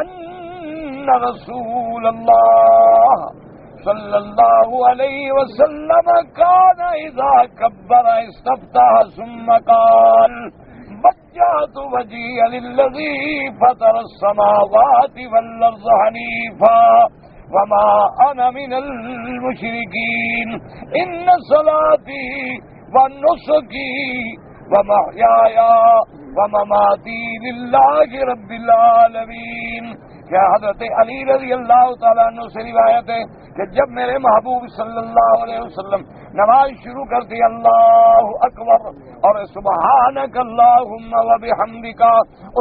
ان رسول الله صلى الله عليه وسلم كان اذا كبر استفتح ثم قال وجهت وجهي للذي فطر السماوات والأرض حنيفا وما أنا من المشركين إن صلاتي ونسكي ومحياي ومماتي لله رب العالمين. کہ حضرت علی رضی اللہ تعالیٰ عنہ سے روایت ہے کہ جب میرے محبوب صلی اللہ علیہ وسلم نماز شروع کرتی اللہ اکبر اور سبحانک اللہم و بحمدک،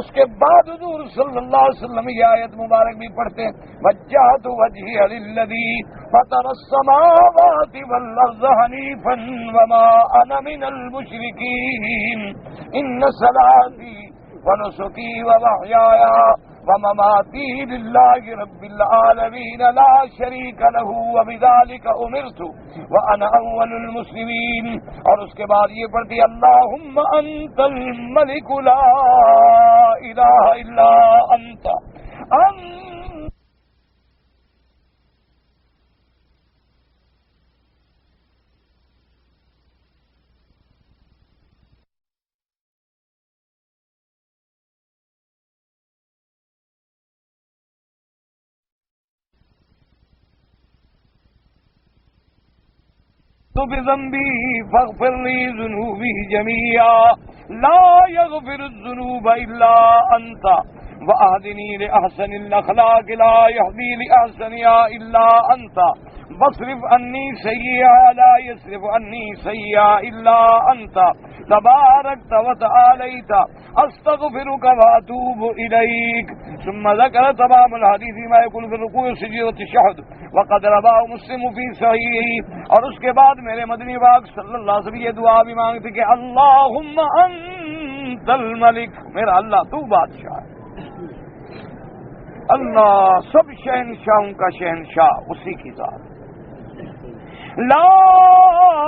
اس کے بعد حضور صلی اللہ علیہ وسلم یہ آیت مبارک بھی پڑھتے وجہت وجہی للذی فطر السماوات والارض حنیفا وما انا من المشرکین ان صلاتی ونسکی ومحیایا ومماتی للہ رب العالمین لا شریک لہ وبذلک امرت وانا اول المسلمین، اور اس کے بعد یہ پڑھتی اللہم انت الملک لا الہ الا انت بذنبی فاغفر لی ذنوبی جميعا لا يغفر الذنوب الا انت واهدنی لاحسن الاخلاق لا يهدي لاحسنها الا انت واصرف عني سيئها لا يصرف عني سيئها الا انت تباركت وتعاليت استغفرك واتوب اليك. ثم ذكر تمام الحديث ما يقول في الركوع والسجود والتشهد وقد رواه مسلم في صحيحه. اور اس کے بعد میرے مدنی پاک صلی اللہ علیہ وسلم یہ دعا بھی مانگتے کہ اللہم انت الملک، میرا اللہ تو بادشاہ ہے. اللہ سب شہنشاہوں کا شہنشاہ اسی کی ذات، لا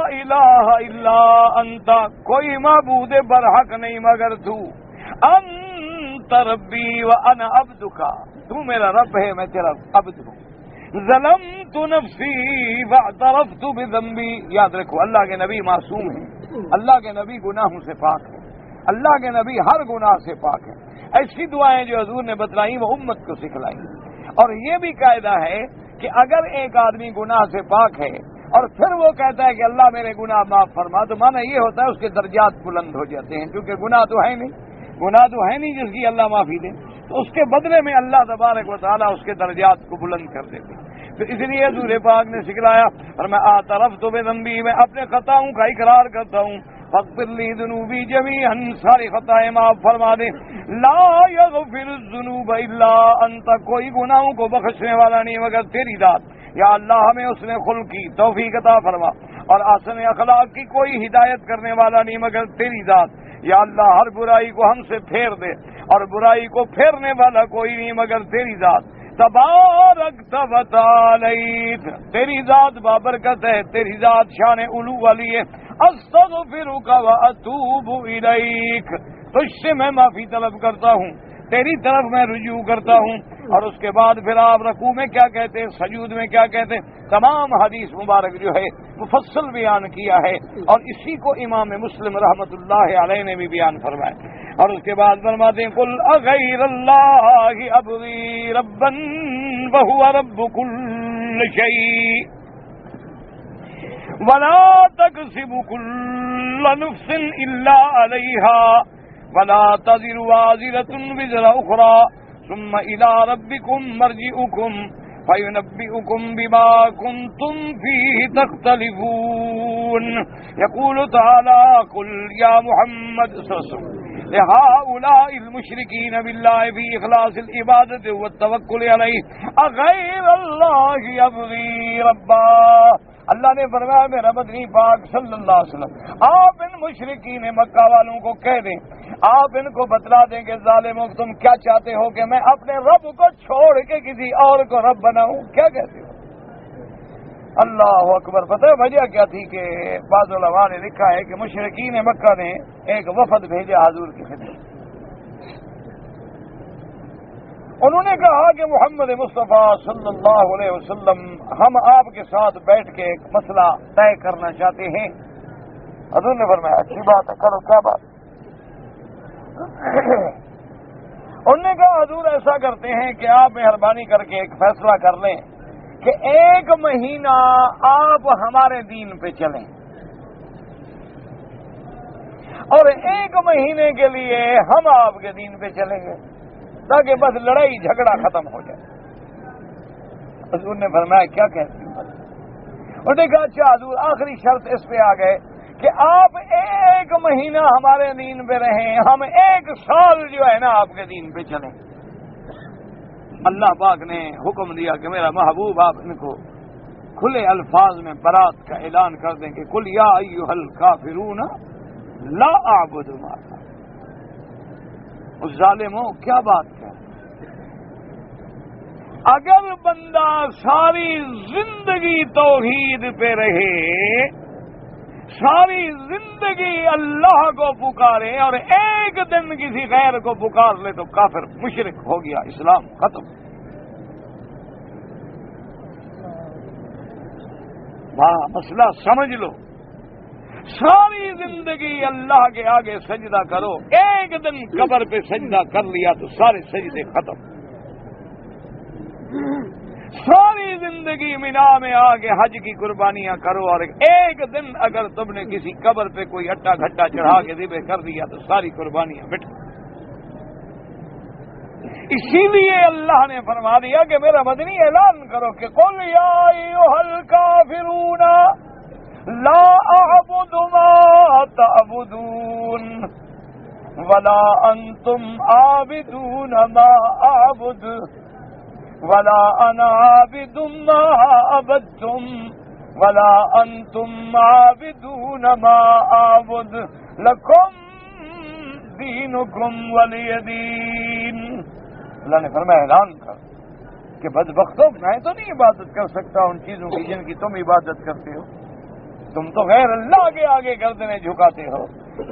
الہ الا انت، کوئی معبود برحق نہیں مگر تو، انت ربی وانا عبدک، تو میرا رب ہے میں تیرا عبد ہوں. ظلمت نفسی واعترفت بذنبی، یاد رکھو اللہ کے نبی معصوم ہیں، اللہ کے نبی گناہوں سے پاک ہیں، اللہ کے نبی ہر گناہ سے پاک ہیں. ایسی دعائیں جو حضور نے بتلائیں وہ امت کو سکھلائیں. اور یہ بھی قاعدہ ہے کہ اگر ایک آدمی گناہ سے پاک ہے اور پھر وہ کہتا ہے کہ اللہ میرے گناہ معاف فرما، تو معنی یہ ہوتا ہے اس کے درجات بلند ہو جاتے ہیں، کیونکہ گناہ تو ہے نہیں جس کی اللہ معافی دے، تو اس کے بدلے میں اللہ تبارک و تعالیٰ اس کے درجات کو بلند کر دیتے. تو اس لیے حضور پاک نے سکھلایا اور میں اعترفت بذنبی، میں اپنے خطاؤں کا اقرار کرتا ہوں، فاغفر لی ذنوبی جمیعا، ساری خطائیں معاف فرما دے. لا یغفر الذنوب الا انت، کوئی گناہوں کو بخشنے والا نہیں مگر تیری ذات. یا اللہ ہمیں اس نے خلق کی توفیق عطا فرما، اور احسن اخلاق کی کوئی ہدایت کرنے والا نہیں مگر تیری ذات. یا اللہ ہر برائی کو ہم سے پھیر دے، اور برائی کو پھیرنے والا کوئی نہیں مگر تیری ذات. تبارکت و تعالیت، تیری ذات بابرکت ہے، تیری ذات شان علو والی ہے. استغفرک و اتوب الیک، تجھ سے میں معافی طلب کرتا ہوں، تیری طرف میں رجوع کرتا ہوں. اور اس کے بعد پھر آپ رکوع میں کیا کہتے ہیں، سجود میں کیا کہتے ہیں، تمام حدیث مبارک جو ہے مفصل بیان کیا ہے، اور اسی کو امام مسلم رحمۃ اللہ علیہ نے بھی بیان فرمایا. اور اس کے بعد فرماتے ہیں قل اغیر اللہ ابغی ربا وهو رب كل شيء ولا تكسب كل نفس الا عليها ولا تزر وازرة وزر اخرى ثم الى ربكم مرجعكم فينبئكم بما كنتم فيه تختلفون. يقول تعالى قل يا محمد صلى الله عليه وسلم لهؤلاء المشركين بالله في إخلاص العبادة والتوكل عليه أغير الله يبغي ربا. اللہ نے فرمایا میرا مدنی پاک صلی اللہ علیہ وسلم آپ ان مشرکین مکہ والوں کو کہہ دیں، آپ ان کو بتلا دیں کہ ظالموں تم کیا چاہتے ہو کہ میں اپنے رب کو چھوڑ کے کسی اور کو رب بناؤں، کیا کہتے ہو؟ اللہ اکبر. پتہ ہے وجہ کیا تھی کہ بعض علماء نے لکھا ہے کہ مشرکین مکہ نے ایک وفد بھیجا حضور کی خدمت. انہوں نے کہا کہ محمد مصطفیٰ صلی اللہ علیہ وسلم ہم آپ کے ساتھ بیٹھ کے ایک مسئلہ طے کرنا چاہتے ہیں. حضور نے فرمایا اچھی بات ہے، کرو. کیا بات؟ انہوں نے کہا حضور ایسا کرتے ہیں کہ آپ مہربانی کر کے ایک فیصلہ کر لیں کہ 1 مہینہ آپ ہمارے دین پہ چلیں، اور 1 مہینے کے لیے ہم آپ کے دین پہ چلیں گے. تاکہ بس لڑائی جھگڑا ختم ہو جائے۔ حضور نے فرمایا کیا کہتی ہوں؟ اور نے کہا اچھا حضور آخری شرط اس پہ آ گئے کہ آپ 1 مہینہ ہمارے دین پہ رہیں، ہم 1 سال جو ہے نا آپ کے دین پہ چلیں۔ اللہ پاک نے حکم دیا کہ میرا محبوب آپ ان کو کھلے الفاظ میں برات کا اعلان کر دیں کہ قل یا ایھا الکافرون لا اعبد ما تعبدون۔ اس ظالموں کیا بات کر، اگر بندہ ساری زندگی توحید پہ رہے، ساری زندگی اللہ کو پکارے اور ایک دن کسی غیر کو پکار لے تو کافر مشرک ہو گیا، اسلام ختم۔ ہاں مسئلہ سمجھ لو، ساری زندگی اللہ کے آگے سجدہ کرو، ایک دن قبر پہ سجدہ کر لیا تو سارے سجدے ختم۔ ساری زندگی مینا میں آ کے حج کی قربانیاں کرو اور ایک دن اگر تم نے کسی قبر پہ کوئی اٹا گھٹا چڑھا کے ذبح کر دیا تو ساری قربانیاں مٹ۔ اسی لیے اللہ نے فرما دیا کہ میرا مدنی اعلان کرو کہ قل یا ایھا الکافرون لا اعبد ما تعبدون ولا انتم عابدون ما اعبد ولا انا عابد ما عبدتم ولا انتم عابدون ما اعبد لکم دینکم ولی دین۔ اللہ نے فرمایا اعلان کر کہ بدبختوں میں تو نہیں عبادت کر سکتا ان چیزوں کی جن کی تم عبادت کرتے ہو۔ تم تو غیر اللہ کے آگے گردنیں جھکاتے ہو،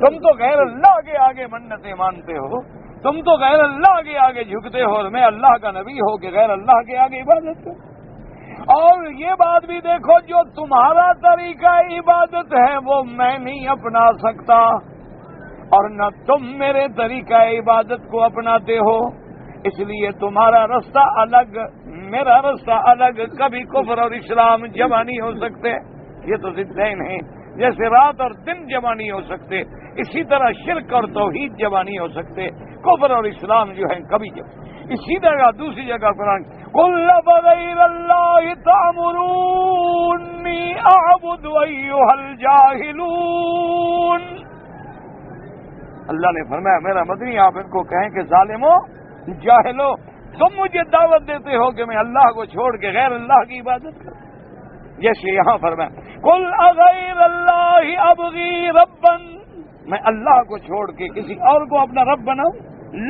تم تو غیر اللہ کے آگے منتیں مانتے ہو، تم تو غیر اللہ کے آگے جھکتے ہو، اور میں اللہ کا نبی ہو کہ غیر اللہ کے آگے عبادت کرو۔ اور یہ بات بھی دیکھو، جو تمہارا طریقہ عبادت ہے وہ میں نہیں اپنا سکتا، اور نہ تم میرے طریقہ عبادت کو اپناتے ہو، اس لیے تمہارا رستہ الگ، میرا رستہ الگ، کبھی کفر اور اسلام جمع نہیں ہو سکتے۔ یہ تو ضدین ہیں، جیسے رات اور دن جمع نہیں ہو سکتے، اسی طرح شرک اور توحید جمع نہیں ہو سکتے، کفر اور اسلام جو ہے کبھی جمع۔ اسی طرح دوسری جگہ قرآن قل بغیر اللہ تأمرونی اعبد ایھا الجاہلون۔ اللہ نے فرمایا میرا مدنی آپ ان کو کہیں کہ ظالموں، جاہلو، تم مجھے دعوت دیتے ہو کہ میں اللہ کو چھوڑ کے غیر اللہ کی عبادت کروں۔ جیسے یہاں فرمایا قل اغیر اللہ ابغی ربا، میں اللہ کو چھوڑ کے کسی اور کو اپنا رب بناؤں؟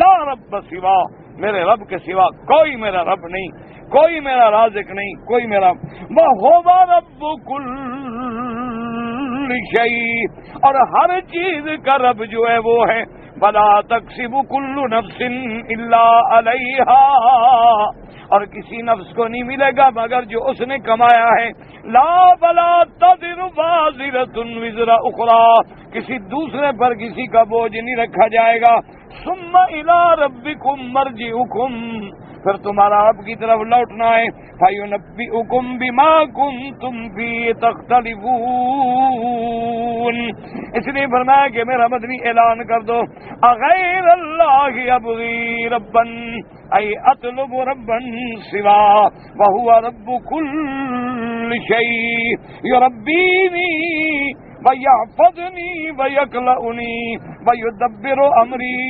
لا رب سوا، میرے رب کے سوا کوئی میرا رب نہیں، کوئی میرا رازق نہیں، کوئی میرا وَهُوَ رَبُّ كُلِّ شَيْءٍ، اور ہر چیز کا رب جو ہے وہ ہے وَلَا تَكْسِبُ كُلُّ نَفْسٍ إِلَّا عَلَيْهَا، اور کسی نفس کو نہیں ملے گا مگر جو اس نے کمایا ہے۔ لا ولا تزر وازرة وزر اخرى، کسی دوسرے پر کسی کا بوجھ نہیں رکھا جائے گا۔ ثم الى ربكم مرجعكم، پھر تمہارا رب کی طرف لوٹنا ہے۔ فَيُنَبِّئُكُم بِمَا كُنتُمْ فِيهِ تَخْتَلِفُونَ، اس لیے فرمایا کہ میرا مدنی اعلان کر دو اغیر اللہ ابغی ربا ای اطلب ربا سوا وهو رب كل شيء يربيني وَيَحْفَظْنِي وَيَكْلَؤُنِي وَيُدَبِّرُ أَمْرِي،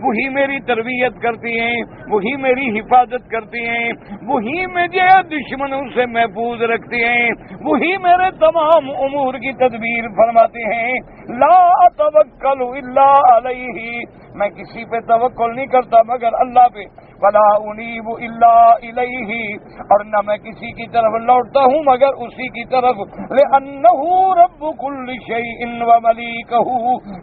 وہی میری تربیت کرتی ہیں، وہی میری حفاظت کرتی ہیں، وہی مجھے دشمنوں سے محفوظ رکھتی ہیں، وہی میرے تمام امور کی تدبیر فرماتے ہیں۔ لا اتوکل الا علیہ، میں کسی پہ توکل نہیں کرتا مگر اللہ پہ۔ ولا انیب الا الیہ، اور نہ میں کسی کی طرف لوٹتا ہوں مگر اسی کی طرف۔ لأنہ رب کل شیء وملیکہ،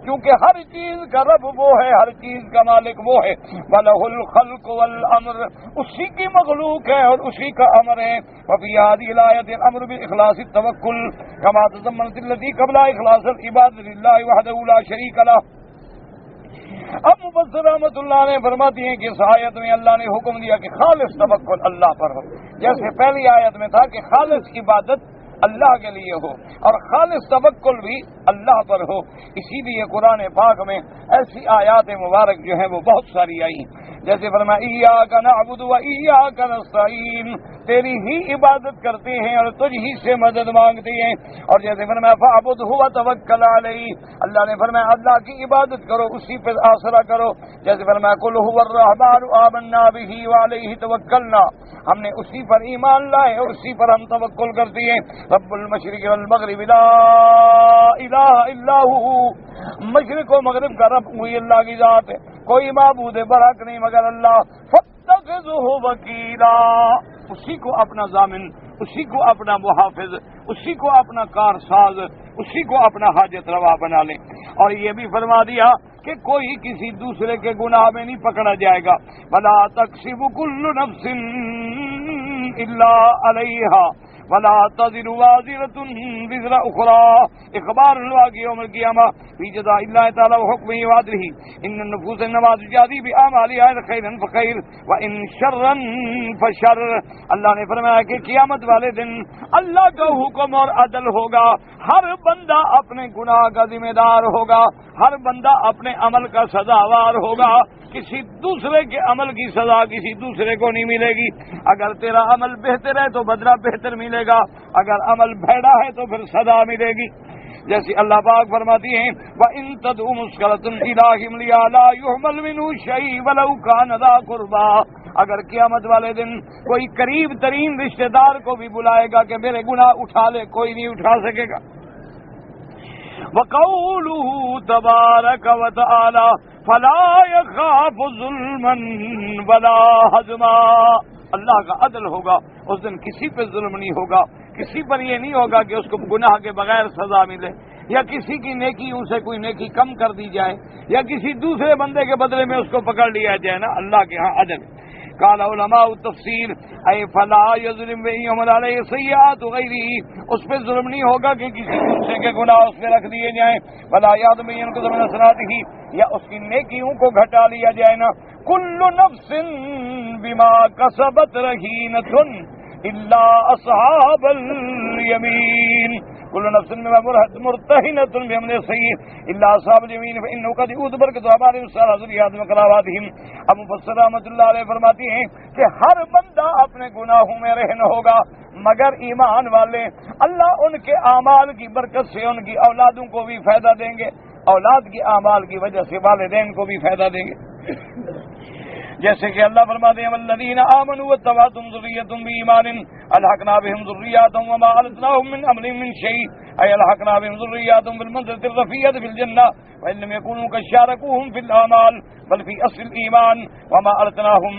کیونکہ ہر چیز کا رب وہ ہے، ہر چیز کا مالک وہ ہے۔ وَلَهُ الْخَلْقُ وَالْأَمْرُ، اسی کی مخلوق ہے اور اسی کا امر ہے۔ وفی هذه الآیۃ الامر باخلاص التوکل کما تضمنت التي قبل اخلاص العبادۃ للہ وحدہ لا شریک لہ۔ اب مفسر رحمۃ اللہ نے فرماتی ہیں کہ اس آیت میں اللہ نے حکم دیا کہ خالص توکل اللہ پر ہو، جیسے پہلی آیت میں تھا کہ خالص عبادت اللہ کے لیے ہو اور خالص توکل بھی اللہ پر ہو۔ اسی لیے قرآن پاک میں ایسی آیات مبارک جو ہیں وہ بہت ساری آئی ہیں۔ جیسے فرمایا ایاک نعبد و ایاک نستعین، تیری ہی عبادت کرتے ہیں اور تجھ ہی سے مدد مانگتے ہیں. اور جیسے فرمایا فاعبدہ وتوکل علیہ، اللہ نے فرمایا اللہ کی عبادت کرو، اسی پہ آسرا کرو. جیسے فرمایا قل ھو الرحمن آمنا بہ وعلیہ توکلنا، ہم نے اسی پر ایمان لائے اور اسی پر ہم توکل کرتے ہیں. رب المشرق والمغرب لا الہ الا ہو، مشرق و مغرب کا رب وہی اللہ کی ذات ہے، کوئی معبود برحق نہیں مگر اللہ. فاتخذہ وکیلا، اسی کو اپنا ضامن، اسی کو اپنا محافظ، اسی کو اپنا کارساز، اسی کو اپنا حاجت روا بنا لیں. اور یہ بھی فرما دیا کہ کوئی کسی دوسرے کے گناہ میں نہیں پکڑا جائے گا. ولا تکسب کل نفس الا علیہا ولا تزر وازرة وزر اخرى، اخبار یوم القیامہ فی جزاء اللہ تعالی وحکمہ وعدلہ، ان النفوس انما تجازی باعمالها خیرا فخیر وان شرا فشر. اللہ نے فرمایا کہ قیامت والے دن اللہ کا حکم اور عدل ہوگا، ہر بندہ اپنے گناہ کا ذمہ دار ہوگا، ہر بندہ اپنے عمل کا سزاوار ہوگا. کسی دوسرے کے عمل کی سزا کسی دوسرے کو نہیں ملے گی. اگر تیرا عمل بہتر ہے تو بدلہ بہتر ملے گا، اگر عمل بھیڑا ہے تو پھر سزا ملے گی. جیسے اللہ پاک فرماتی ہیں وَإِن تَدْعُ مُشْكِلَةٌ إِلَىٰ حِمْلِهَا لَا يُحْمَلْ مِنْهُ شَيْءٌ وَلَوْ كَانَ ذَا قُرْبَىٰ، اگر قیامت والے دن کوئی قریب ترین رشتہ دار کو بھی بلائے گا کہ میرے گناہ اٹھا لے، کوئی نہیں اٹھا سکے گا. وَقَوْلُهُ تَبَارَكَ وَتَعَالَىٰ فَلَا يَخَافُ ظُلْمًا وَلَا هَضْمًا، اللہ کا عدل ہوگا اس دن، کسی پہ ظلم نہیں ہوگا، کسی پر یہ نہیں ہوگا کہ اس کو گناہ کے بغیر سزا ملے، یا کسی کی نیکیوں سے کوئی نیکی کم کر دی جائے، یا کسی دوسرے بندے کے بدلے میں اس کو پکڑ لیا جائے. نا اللہ کے ہاں عدل. قال علماء التفسیر اے فلا یظلم یوم علیہ سیئات غیرہ، اس پہ ظلم نہیں ہوگا کہ کسی دوسرے کے گناہ اس پہ رکھ دیے جائیں. فلا یادم ينقض من حسناته، یا اس کی نیکیوں کو گھٹا لیا جائے. نا کل نفس بما کسبت رہینۃ الا اصحاب الیمین، کل نفس مرتہنۃ بامر سیء الا اصحاب الیمین فانه قد ادبرت اعمالهم سارا ذریات وقراواتهم. اب مفسر رحمۃ اللہ علیہ فرماتی ہیں کہ ہر بندہ اپنے گناہوں میں رہن ہوگا مگر ایمان والے. اللہ ان کے اعمال کی برکت سے ان کی اولادوں کو بھی فائدہ دیں گے، اولاد کی اعمال کی وجہ سے والدین کو بھی فائدہ دیں گے. جیسے کہ اللہ فرماتے ہیں والذین آمنوا واتبعتهم ذریتهم بإیمان الحقنا بهم ذریاتهم وما ألتناهم من أمرهم من شيء أي الحقنا بهم ذریاتهم بالمنزلة الرفيعة في الجنة وإن لم يكونوا قد شاركوهم في الأعمال بل في أصل الإيمان وما ألتناهم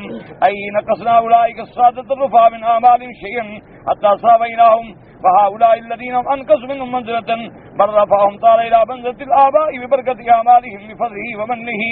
أي نقصنا أولئك السادة الرفع من أعمالهم شيئا حتى ساويناهم فهؤلاء الذين أنقصوا منهم منزلة بل رفعهم تعالى إلى منزلة الآباء ببركة أعمالهم بفضله ومنه.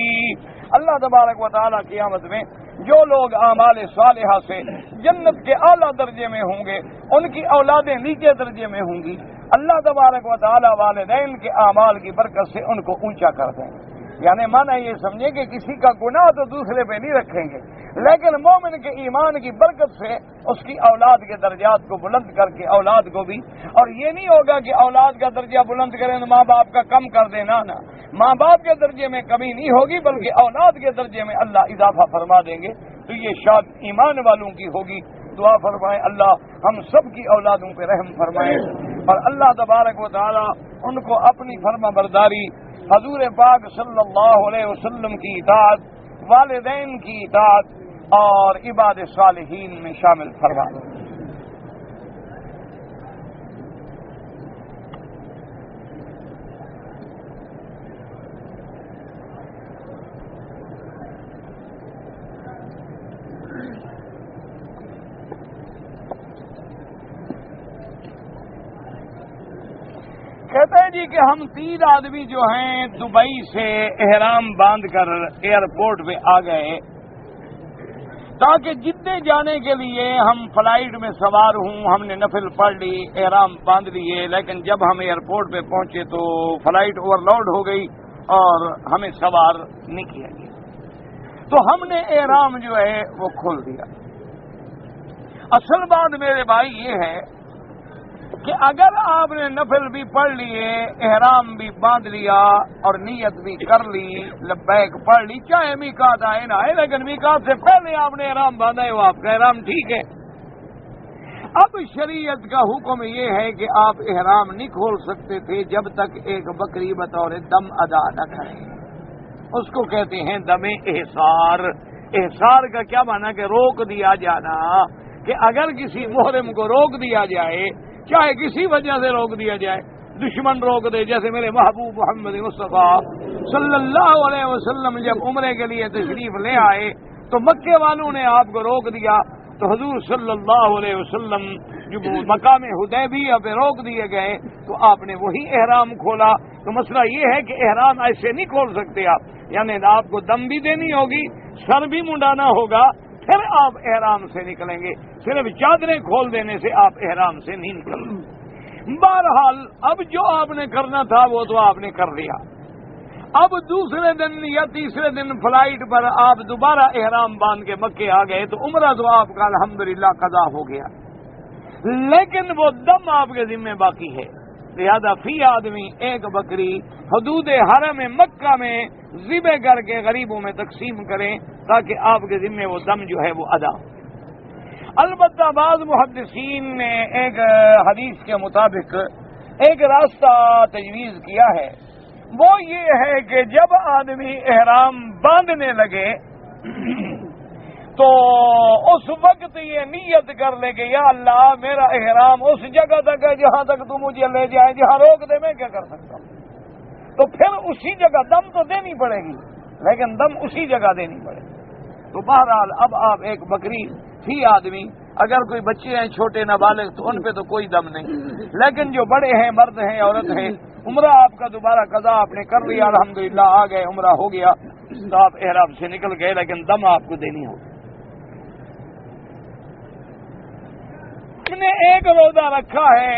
اللہ تبارک و تعالیٰ قیامت میں جو لوگ اعمال صالحہ سے جنت کے اعلیٰ درجے میں ہوں گے ان کی اولادیں نیچے درجے میں ہوں گی. اللہ تبارک و تعالیٰ والدین کے اعمال کی برکت سے ان کو اونچا کر دیں گے. یعنی مانا یہ سمجھے کہ کسی کا گناہ تو دوسرے پہ نہیں رکھیں گے، لیکن مومن کے ایمان کی برکت سے اس کی اولاد کے درجات کو بلند کر کے اولاد کو بھی. اور یہ نہیں ہوگا کہ اولاد کا درجہ بلند کریں تو ماں باپ کا کم کر دینا، نا، ماں باپ کے درجے میں کمی نہیں ہوگی بلکہ اولاد کے درجے میں اللہ اضافہ فرما دیں گے. تو یہ شاد ایمان والوں کی ہوگی. دعا فرمائیں اللہ ہم سب کی اولادوں پہ رحم فرمائے اور اللہ تبارک و تعالی ان کو اپنی فرما برداری، حضور پاک صلی اللہ علیہ وسلم کی اطاعت، والدین کی اطاعت اور عباد صالحین میں شامل فرما دیں. کہتے ہیں جی کہ ہم 3 آدمی جو ہیں دبئی سے احرام باندھ کر ایئرپورٹ پہ آ گئے تاکہ جدے جانے کے لیے ہم فلائٹ میں سوار ہوں. ہم نے نفل پڑھ لی، احرام باندھ لیے، لیکن جب ہم ایئرپورٹ پہ پہنچے تو فلائٹ اوور لوڈ ہو گئی اور ہمیں سوار نہیں کیا گیا. تو ہم نے احرام جو ہے وہ کھول دیا. اصل بات میرے بھائی یہ ہے کہ اگر آپ نے نفل بھی پڑھ لیے، احرام بھی باندھ لیا اور نیت بھی کر لی، لبیک پڑھ لی، چاہے میقات آئے نہ آئے، لیکن میقات سے پہلے آپ نے احرام باندھا ہے، وہ آپ کا احرام ٹھیک ہے۔ اب شریعت کا حکم یہ ہے کہ آپ احرام نہیں کھول سکتے تھے جب تک ایک بکری بطور دم ادا نہ کریں۔ اس کو کہتے ہیں دم احصار۔ احصار کا کیا معنی کہ روک دیا جانا، کہ اگر کسی محرم کو روک دیا جائے، چاہے کسی وجہ سے روک دیا جائے، دشمن روک دے، جیسے میرے محبوب محمد مصطفیٰ صلی اللہ علیہ وسلم جب عمرے کے لیے تشریف لے آئے تو مکے والوں نے آپ کو روک دیا، تو حضور صلی اللہ علیہ وسلم جو مقام حدیبیہ پہ روک دیے گئے تو آپ نے وہی احرام کھولا۔ تو مسئلہ یہ ہے کہ احرام ایسے نہیں کھول سکتے آپ، یعنی آپ کو دم بھی دینی ہوگی، سر بھی منڈانا ہوگا، پھر آپ احرام سے نکلیں گے۔ صرف چادریں کھول دینے سے آپ احرام سے نہیں نکلیں۔ بہرحال اب جو آپ نے کرنا تھا وہ تو آپ نے کر لیا۔ اب دوسرے دن یا تیسرے دن فلائٹ پر آپ دوبارہ احرام باندھ کے مکے آ گئے تو عمرہ تو آپ کا الحمدللہ قضا ہو گیا، لیکن وہ دم آپ کے ذمہ باقی ہے۔ لہذا فی آدمی ایک بکری حدود حرم مکہ میں ذبح کر کے غریبوں میں تقسیم کریں تاکہ آپ کے ذمہ وہ دم جو ہے وہ ادا ہو۔ البتہ بعض محدثین نے ایک حدیث کے مطابق ایک راستہ تجویز کیا ہے، وہ یہ ہے کہ جب آدمی احرام باندھنے لگے تو اس وقت یہ نیت کر لے کہ یا اللہ میرا احرام اس جگہ تک ہے جہاں تک تو مجھے لے جائے، جہاں روک دے میں کیا کر سکتا ہوں، تو پھر اسی جگہ دم تو دینی پڑے گی، لیکن دم اسی جگہ دینی پڑے گی۔ تو بہرحال اب آپ ایک بکری فی آدمی، اگر کوئی بچے ہیں چھوٹے نابالغ تو ان پہ تو کوئی دم نہیں، لیکن جو بڑے ہیں، مرد ہیں، عورت ہیں، عمرہ آپ کا دوبارہ قضا آپ نے کر لیا، الحمدللہ آ گئے، عمرہ ہو گیا تو آپ احرام سے نکل گئے، لیکن دم آپ کو دینی ہوگی۔ نے ایک روزہ رکھا ہے،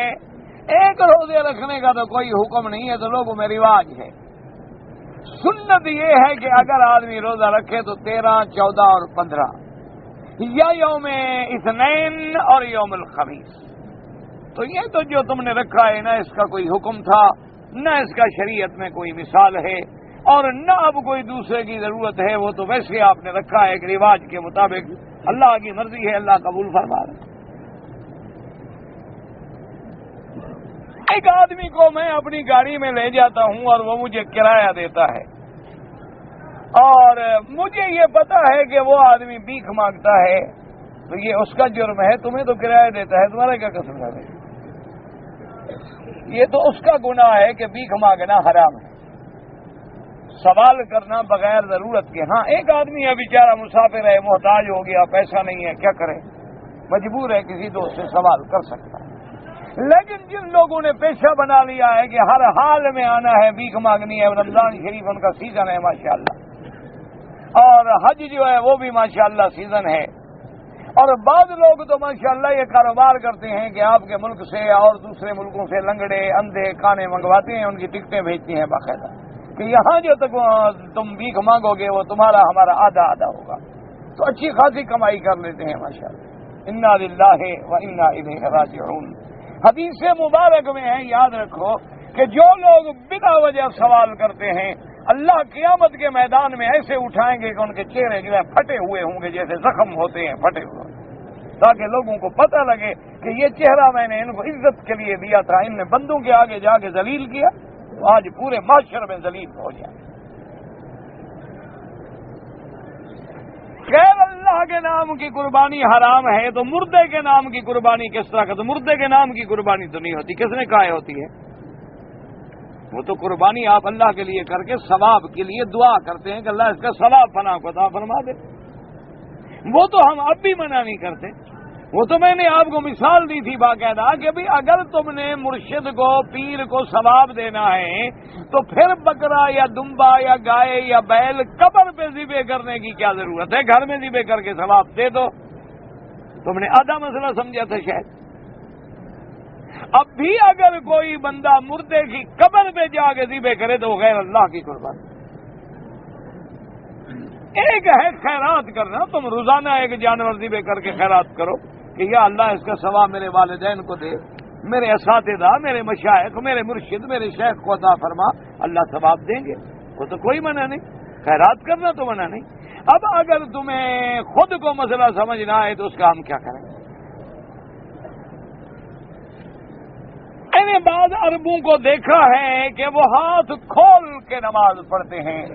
ایک روزے رکھنے کا تو کوئی حکم نہیں ہے، تو لوگوں میں رواج ہے۔ سنت یہ ہے کہ اگر آدمی روزہ رکھے تو 13، 14 اور 15 یا یوم اثنین اور یوم الخمیس۔ تو یہ تو جو تم نے رکھا ہے نہ اس کا کوئی حکم تھا، نہ اس کا شریعت میں کوئی مثال ہے، اور نہ اب کوئی دوسرے کی ضرورت ہے، وہ تو ویسے آپ نے رکھا ہے ایک رواج کے مطابق۔ اللہ کی مرضی ہے، اللہ قبول فرما رہا ہے۔ ایک آدمی کو میں اپنی گاڑی میں لے جاتا ہوں اور وہ مجھے کرایہ دیتا ہے، اور مجھے یہ پتا ہے کہ وہ آدمی بھیک مانگتا ہے، تو یہ اس کا جرم ہے، تمہیں تو کرایہ دیتا ہے، تمہارا کیا قصور ہے؟ یہ تو اس کا گناہ ہے کہ بھیک مانگنا حرام ہے، سوال کرنا بغیر ضرورت کے۔ ہاں ایک آدمی ہے بیچارہ مسافر ہے، محتاج ہو گیا، پیسہ نہیں ہے، کیا کرے، مجبور ہے کسی دوست سے سوال کر سکتا ہے۔ لیکن جن لوگوں نے پیشہ بنا لیا ہے کہ ہر حال میں آنا ہے، بھیک مانگنی ہے، رمضان شریف ان کا سیزن ہے ماشاءاللہ، اور حج جو ہے وہ بھی ماشاءاللہ سیزن ہے، اور بعض لوگ تو ماشاءاللہ یہ کاروبار کرتے ہیں کہ آپ کے ملک سے اور دوسرے ملکوں سے لنگڑے اندھے کانے منگواتے ہیں، ان کی ٹکٹیں بھیجتی ہیں باقاعدہ کہ یہاں جو تک تم بھیک مانگو گے وہ تمہارا ہمارا آدھا ہوگا، تو اچھی خاصی کمائی کر لیتے ہیں ماشاءاللہ۔ انا للہ و انا الیہ راجعون۔ حدیث مبارک میں ہے، یاد رکھو کہ جو لوگ بلا وجہ سوال کرتے ہیں اللہ قیامت کے میدان میں ایسے اٹھائیں گے کہ ان کے چہرے جو ہے پھٹے ہوئے ہوں گے، جیسے زخم ہوتے ہیں پھٹے ہوئے، تاکہ لوگوں کو پتہ لگے کہ یہ چہرہ میں نے ان کو عزت کے لیے دیا تھا، ان نے بندوں کے آگے جا کے ذلیل کیا، تو آج پورے معاشرے میں ذلیل ہو جائے۔ غیر اللہ کے نام کی قربانی حرام ہے، تو مردے کے نام کی قربانی کس طرح کا؟ تو مردے کے نام کی قربانی تو نہیں ہوتی، کس نے کہا ہوتی ہے؟ وہ تو قربانی آپ اللہ کے لیے کر کے ثواب کے لیے دعا کرتے ہیں کہ اللہ اس کا ثواب فنا کو عطا فرما دے، وہ تو ہم اب بھی منع نہیں کرتے۔ وہ تو میں نے آپ کو مثال دی تھی باقاعدہ کہ بھی اگر تم نے مرشد کو، پیر کو ثواب دینا ہے تو پھر بکرا یا دمبا یا گائے یا بیل قبر پہ ذبح کرنے کی کیا ضرورت ہے؟ گھر میں ذبح کر کے ثواب دے دو۔ تم نے آدھا مسئلہ سمجھا تھا شاید۔ اب بھی اگر کوئی بندہ مردے کی قبر پہ جا کے ذبح کرے تو غیر اللہ کی قربانی۔ ایک ہے خیرات کرنا، تم روزانہ ایک جانور ذبح کر کے خیرات کرو کہ یا اللہ اس کا ثواب میرے والدین کو دے، میرے اساتذہ، میرے مشائخ، میرے مرشد، میرے شیخ کو عطا فرما، اللہ ثواب دیں گے، وہ تو کوئی منع نہیں، خیرات کرنا تو منع نہیں۔ اب اگر تمہیں خود کو مسئلہ سمجھ نہ آئے تو اس کا ہم کیا کریں؟ میں نے بعض عربوں کو دیکھا ہے کہ وہ ہاتھ کھول کے نماز پڑھتے ہیں،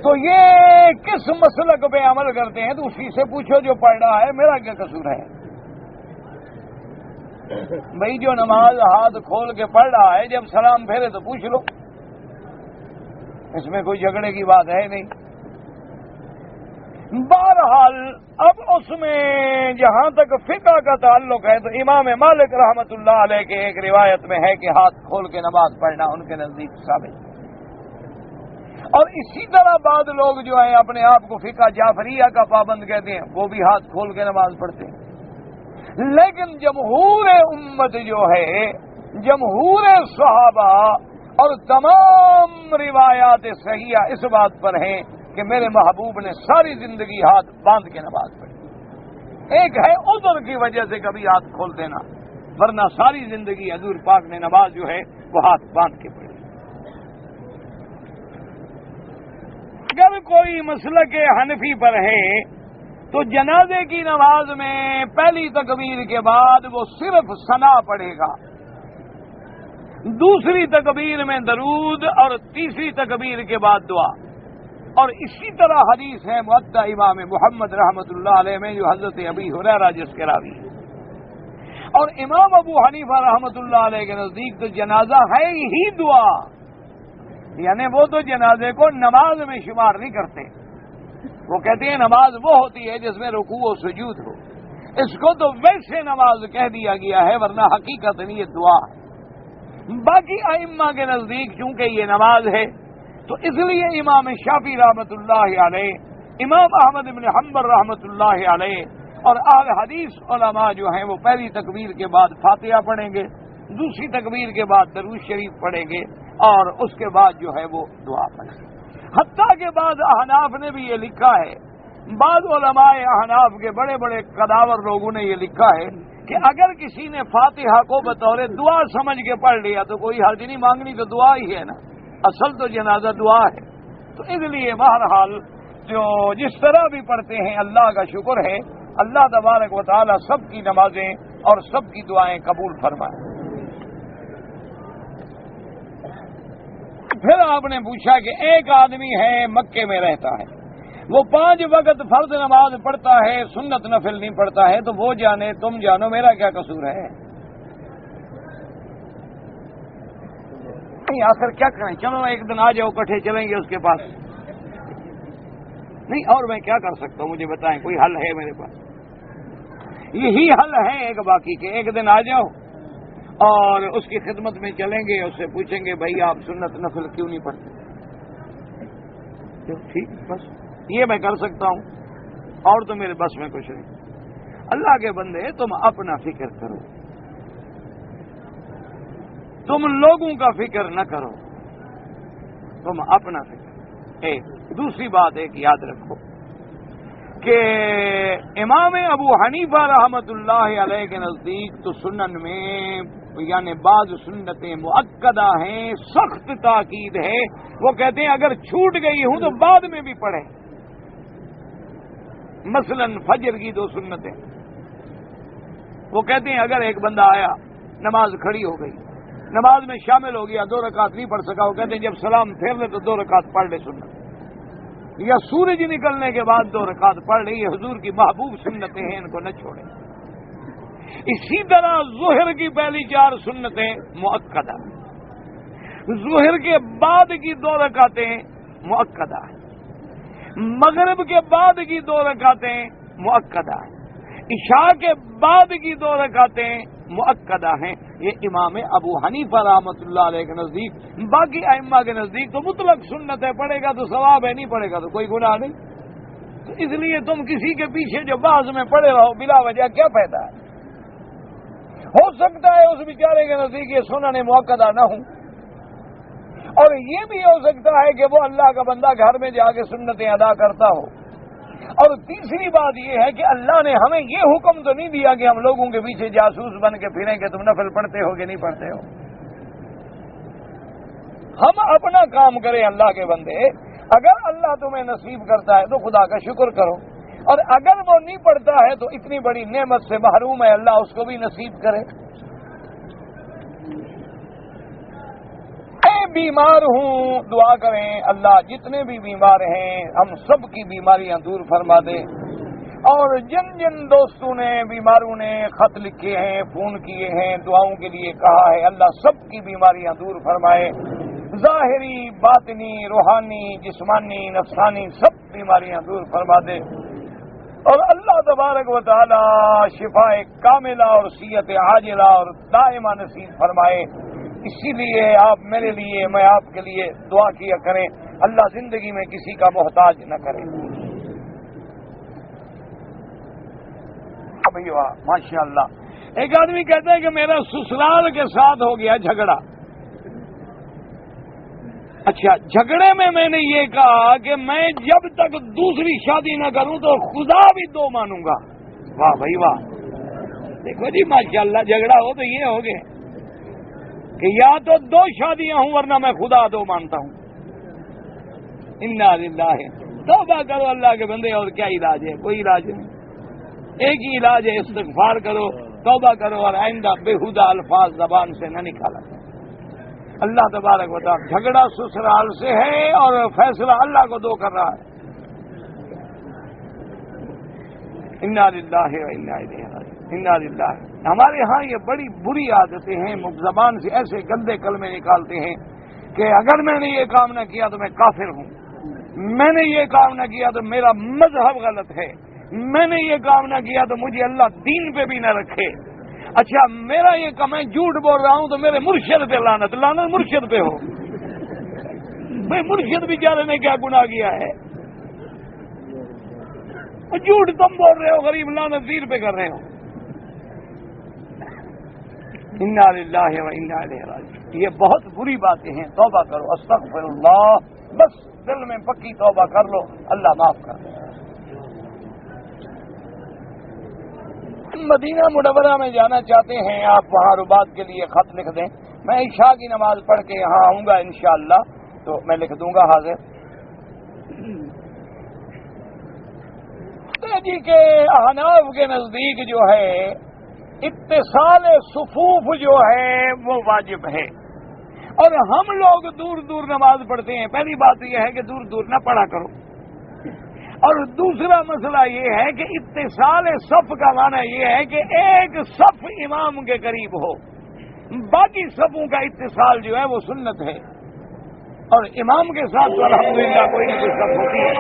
تو یہ کس مسلک پہ عمل کرتے ہیں؟ تو اسی سے پوچھو جو پڑھ رہا ہے، میرا کیا قصور ہے؟ بھائی جو نماز ہاتھ کھول کے پڑھ رہا ہے، جب سلام پھیرے تو پوچھ لو، اس میں کوئی جھگڑے کی بات ہے نہیں۔ بہرحال اب اس میں جہاں تک فقہ کا تعلق ہے تو امام مالک رحمۃ اللہ علیہ کے ایک روایت میں ہے کہ ہاتھ کھول کے نماز پڑھنا ان کے نزدیک ثابت ہے، اور اسی طرح بعض لوگ جو ہیں اپنے آپ کو فقہ جعفریہ کا پابند کہتے ہیں، وہ بھی ہاتھ کھول کے نماز پڑھتے ہیں۔ لیکن جمہور امت جو ہے، جمہور صحابہ اور تمام روایات صحیحہ اس بات پر ہیں کہ میرے محبوب نے ساری زندگی ہاتھ باندھ کے نماز پڑھی۔ ایک ہے عذر کی وجہ سے کبھی ہاتھ کھول دینا، ورنہ ساری زندگی حضور پاک نے نماز جو ہے وہ ہاتھ باندھ کے پڑھی۔ اگر کوئی مسلک حنفی پر ہے تو جنازے کی نماز میں پہلی تکبیر کے بعد وہ صرف ثنا پڑھے گا، دوسری تکبیر میں درود اور تیسری تکبیر کے بعد دعا، اور اسی طرح حدیث ہے موطا امام محمد رحمۃ اللہ علیہ میں جو حضرت ابی ہریرہ جس کے راوی ہے۔ اور امام ابو حنیفہ رحمۃ اللہ علیہ کے نزدیک تو جنازہ ہے ہی دعا، یعنی وہ تو جنازے کو نماز میں شمار نہیں کرتے، وہ کہتے ہیں نماز وہ ہوتی ہے جس میں رکوع و سجود ہو، اس کو تو ویسے نماز کہہ دیا گیا ہے، ورنہ حقیقت نہیں، یہ دعا ہے۔ باقی ائمہ کے نزدیک چونکہ یہ نماز ہے تو اس لیے امام شافعی رحمۃ اللہ علیہ، امام احمد بن حنبل رحمۃ اللہ علیہ اور اہل حدیث علماء جو ہیں وہ پہلی تکبیر کے بعد فاتحہ پڑھیں گے، دوسری تکبیر کے بعد درود شریف پڑھیں گے، اور اس کے بعد جو ہے وہ دعا پڑھیں گے۔ حتیٰ کہ بعض احناف نے بھی یہ لکھا ہے، بعض علماء احناف کے بڑے بڑے قداور لوگوں نے یہ لکھا ہے کہ اگر کسی نے فاتحہ کو بطور دعا سمجھ کے پڑھ لیا تو کوئی حرج نہیں، مانگنی تو دعا ہی ہے نا، اصل تو جنازہ دعا ہے۔ تو اس لیے بہرحال جو جس طرح بھی پڑھتے ہیں اللہ کا شکر ہے، اللہ تبارک و تعالی سب کی نمازیں اور سب کی دعائیں قبول فرمائے۔ پھر آپ نے پوچھا کہ ایک آدمی ہے مکے میں رہتا ہے، وہ 5 وقت فرض نماز پڑھتا ہے، سنت نفل نہیں پڑھتا ہے، تو وہ جانے تم جانو میرا کیا قصور ہے؟ نہیں آخر کیا کریں، چلو ایک دن آ جاؤ کٹھے چلیں گے اس کے پاس، نہیں اور میں کیا کر سکتا ہوں، مجھے بتائیں کوئی حل ہے میرے پاس؟ یہی حل ہے ایک باقی کے، ایک دن آ جاؤ اور اس کی خدمت میں چلیں گے، اس سے پوچھیں گے بھائی آپ سنت نفل کیوں نہیں پڑھتے؟ ٹھیک، بس یہ میں کر سکتا ہوں، اور تو میرے بس میں کچھ نہیں۔ اللہ کے بندے تم اپنا فکر کرو، تم لوگوں کا فکر نہ کرو، تم اپنا فکر۔ ایک دوسری بات ایک یاد رکھو کہ امام ابو حنیفہ رحمۃ اللہ علیہ کے نزدیک تو سنن میں یعنی بعض سنتیں مؤکدہ ہیں، سخت تاکید ہے، وہ کہتے ہیں اگر چھوٹ گئی ہوں تو بعد میں بھی پڑھیں۔ مثلا فجر کی 2 سنتیں، وہ کہتے ہیں اگر ایک بندہ آیا نماز کھڑی ہو گئی، نماز میں شامل ہو گیا، 2 رکعت نہیں پڑھ سکا، وہ کہتے ہیں جب سلام پھیر لے تو 2 رکعت پڑھ لے سنت، یا سورج نکلنے کے بعد 2 رکعت پڑھ لے، یہ حضور کی محبوب سنتیں ہیں، ان کو نہ چھوڑیں۔ اسی طرح ظہر کی پہلی 4 سنتیں مؤکدہ، ظہر کے بعد کی 2 رکعتیں مؤکدہ ہیں، مغرب کے بعد کی 2 رکعتیں مؤکدہ ہیں، عشاء کے بعد کی 2 رکعتیں مؤکدہ ہیں۔ یہ امام ابو حنیفہ رحمۃ اللہ علیہ کے نزدیک، باقی ائمہ کے نزدیک تو مطلق سنت ہے، پڑھے گا تو ثواب ہے، نہیں پڑھے گا تو کوئی گناہ نہیں۔ تو اس لیے تم کسی کے پیچھے جو بعض میں پڑے رہو بلا وجہ، کیا فائدہ ہے؟ ہو سکتا ہے اس بیچارے کے نزدیک یہ سنن مؤکدہ نہ ہوں، اور یہ بھی ہو سکتا ہے کہ وہ اللہ کا بندہ گھر میں جا کے سنتیں ادا کرتا ہو، اور تیسری بات یہ ہے کہ اللہ نے ہمیں یہ حکم تو نہیں دیا کہ ہم لوگوں کے پیچھے جاسوس بن کے پھریں کہ تم نفل پڑھتے ہو کہ نہیں پڑھتے ہو. ہم اپنا کام کریں اللہ کے بندے. اگر اللہ تمہیں نصیب کرتا ہے تو خدا کا شکر کرو، اور اگر وہ نہیں پڑھتا ہے تو اتنی بڑی نعمت سے محروم ہے، اللہ اس کو بھی نصیب کرے. میں بیمار ہوں، دعا کریں اللہ جتنے بھی بیمار ہیں ہم سب کی بیماریاں دور فرما دے. اور جن جن دوستوں نے بیماروں نے خط لکھے ہیں، فون کیے ہیں، دعاؤں کے لیے کہا ہے، اللہ سب کی بیماریاں دور فرمائے. ظاہری، باطنی، روحانی، جسمانی، نفسانی سب بیماریاں دور فرما دے. اور اللہ تبارک و تعالی شفاء کاملہ اور صحت عاجلہ اور دائمہ نصیب فرمائے. اسی لیے آپ میرے لیے، میں آپ کے لیے دعا کیا کریں، اللہ زندگی میں کسی کا محتاج نہ کرے. ابھی واہ ماشاء اللہ. ایک آدمی کہتا ہے کہ میرا سسرال کے ساتھ ہو گیا جھگڑا. اچھا، جھگڑے میں نے یہ کہا کہ میں جب تک دوسری شادی نہ کروں تو خدا بھی دو مانوں گا. واہ بھائی واہ. دیکھو جی ماشاء اللہ، جھگڑا ہو تو یہ ہو گئے کہ یا تو دو شادیاں ہوں ورنہ میں خدا دو مانتا ہوں. انا للہ. توبہ کرو اللہ کے بندے، اور کیا علاج ہے؟ کوئی علاج نہیں. ایک ہی علاج ہے، استغفار کرو، توبہ کرو، اور آئندہ بےہودہ الفاظ زبان سے نہ نکالا. اللہ تبارک و تعالی جھگڑا سسرال سے ہے اور فیصلہ اللہ کو دو کر رہا ہے. انا للہ و انا الیہ راجعون. انا للہ. ہمارے ہاں یہ بڑی بری عادتیں ہیں، زبان سے ایسے گندے کلمے نکالتے ہیں کہ اگر میں نے یہ کام نہ کیا تو میں کافر ہوں، میں نے یہ کام نہ کیا تو میرا مذہب غلط ہے، میں نے یہ کام نہ کیا تو مجھے اللہ دین پہ بھی نہ رکھے. اچھا، میرا یہ کام میں جھوٹ بول رہا ہوں تو میرے مرشد پہ لعنت. لعنت مرشد پہ ہو. بھائی مرشد بیچارے نے کیا گناہ کیا ہے؟ جھوٹ تم بول رہے ہو، غریب لعنت دین پہ کر رہے ہو. انا للہ و انا الیہ راجعون. یہ بہت بری باتیں ہیں. توبہ کرو، استغفر اللہ. بس دل میں پکی توبہ کر لو، اللہ معاف کر دے. مدینہ منورہ میں جانا چاہتے ہیں آپ، وہاں رباط کے لیے خط لکھ دیں. میں عشاء کی نماز پڑھ کے یہاں آؤں گا انشاءاللہ، تو میں لکھ دوں گا حاضر. جی کے احناف کے نزدیک جو ہے اتصال صفوف جو ہے وہ واجب ہے، اور ہم لوگ دور دور نماز پڑھتے ہیں. پہلی بات یہ ہے کہ دور دور نہ پڑھا کرو، اور دوسرا مسئلہ یہ ہے کہ اتصال صف کا معنی یہ ہے کہ ایک صف امام کے قریب ہو، باقی صفوں کا اتصال جو ہے وہ سنت ہے، اور امام کے ساتھ تو الحمدللہ کوئی نہ کوئی صف ہوتی ہے.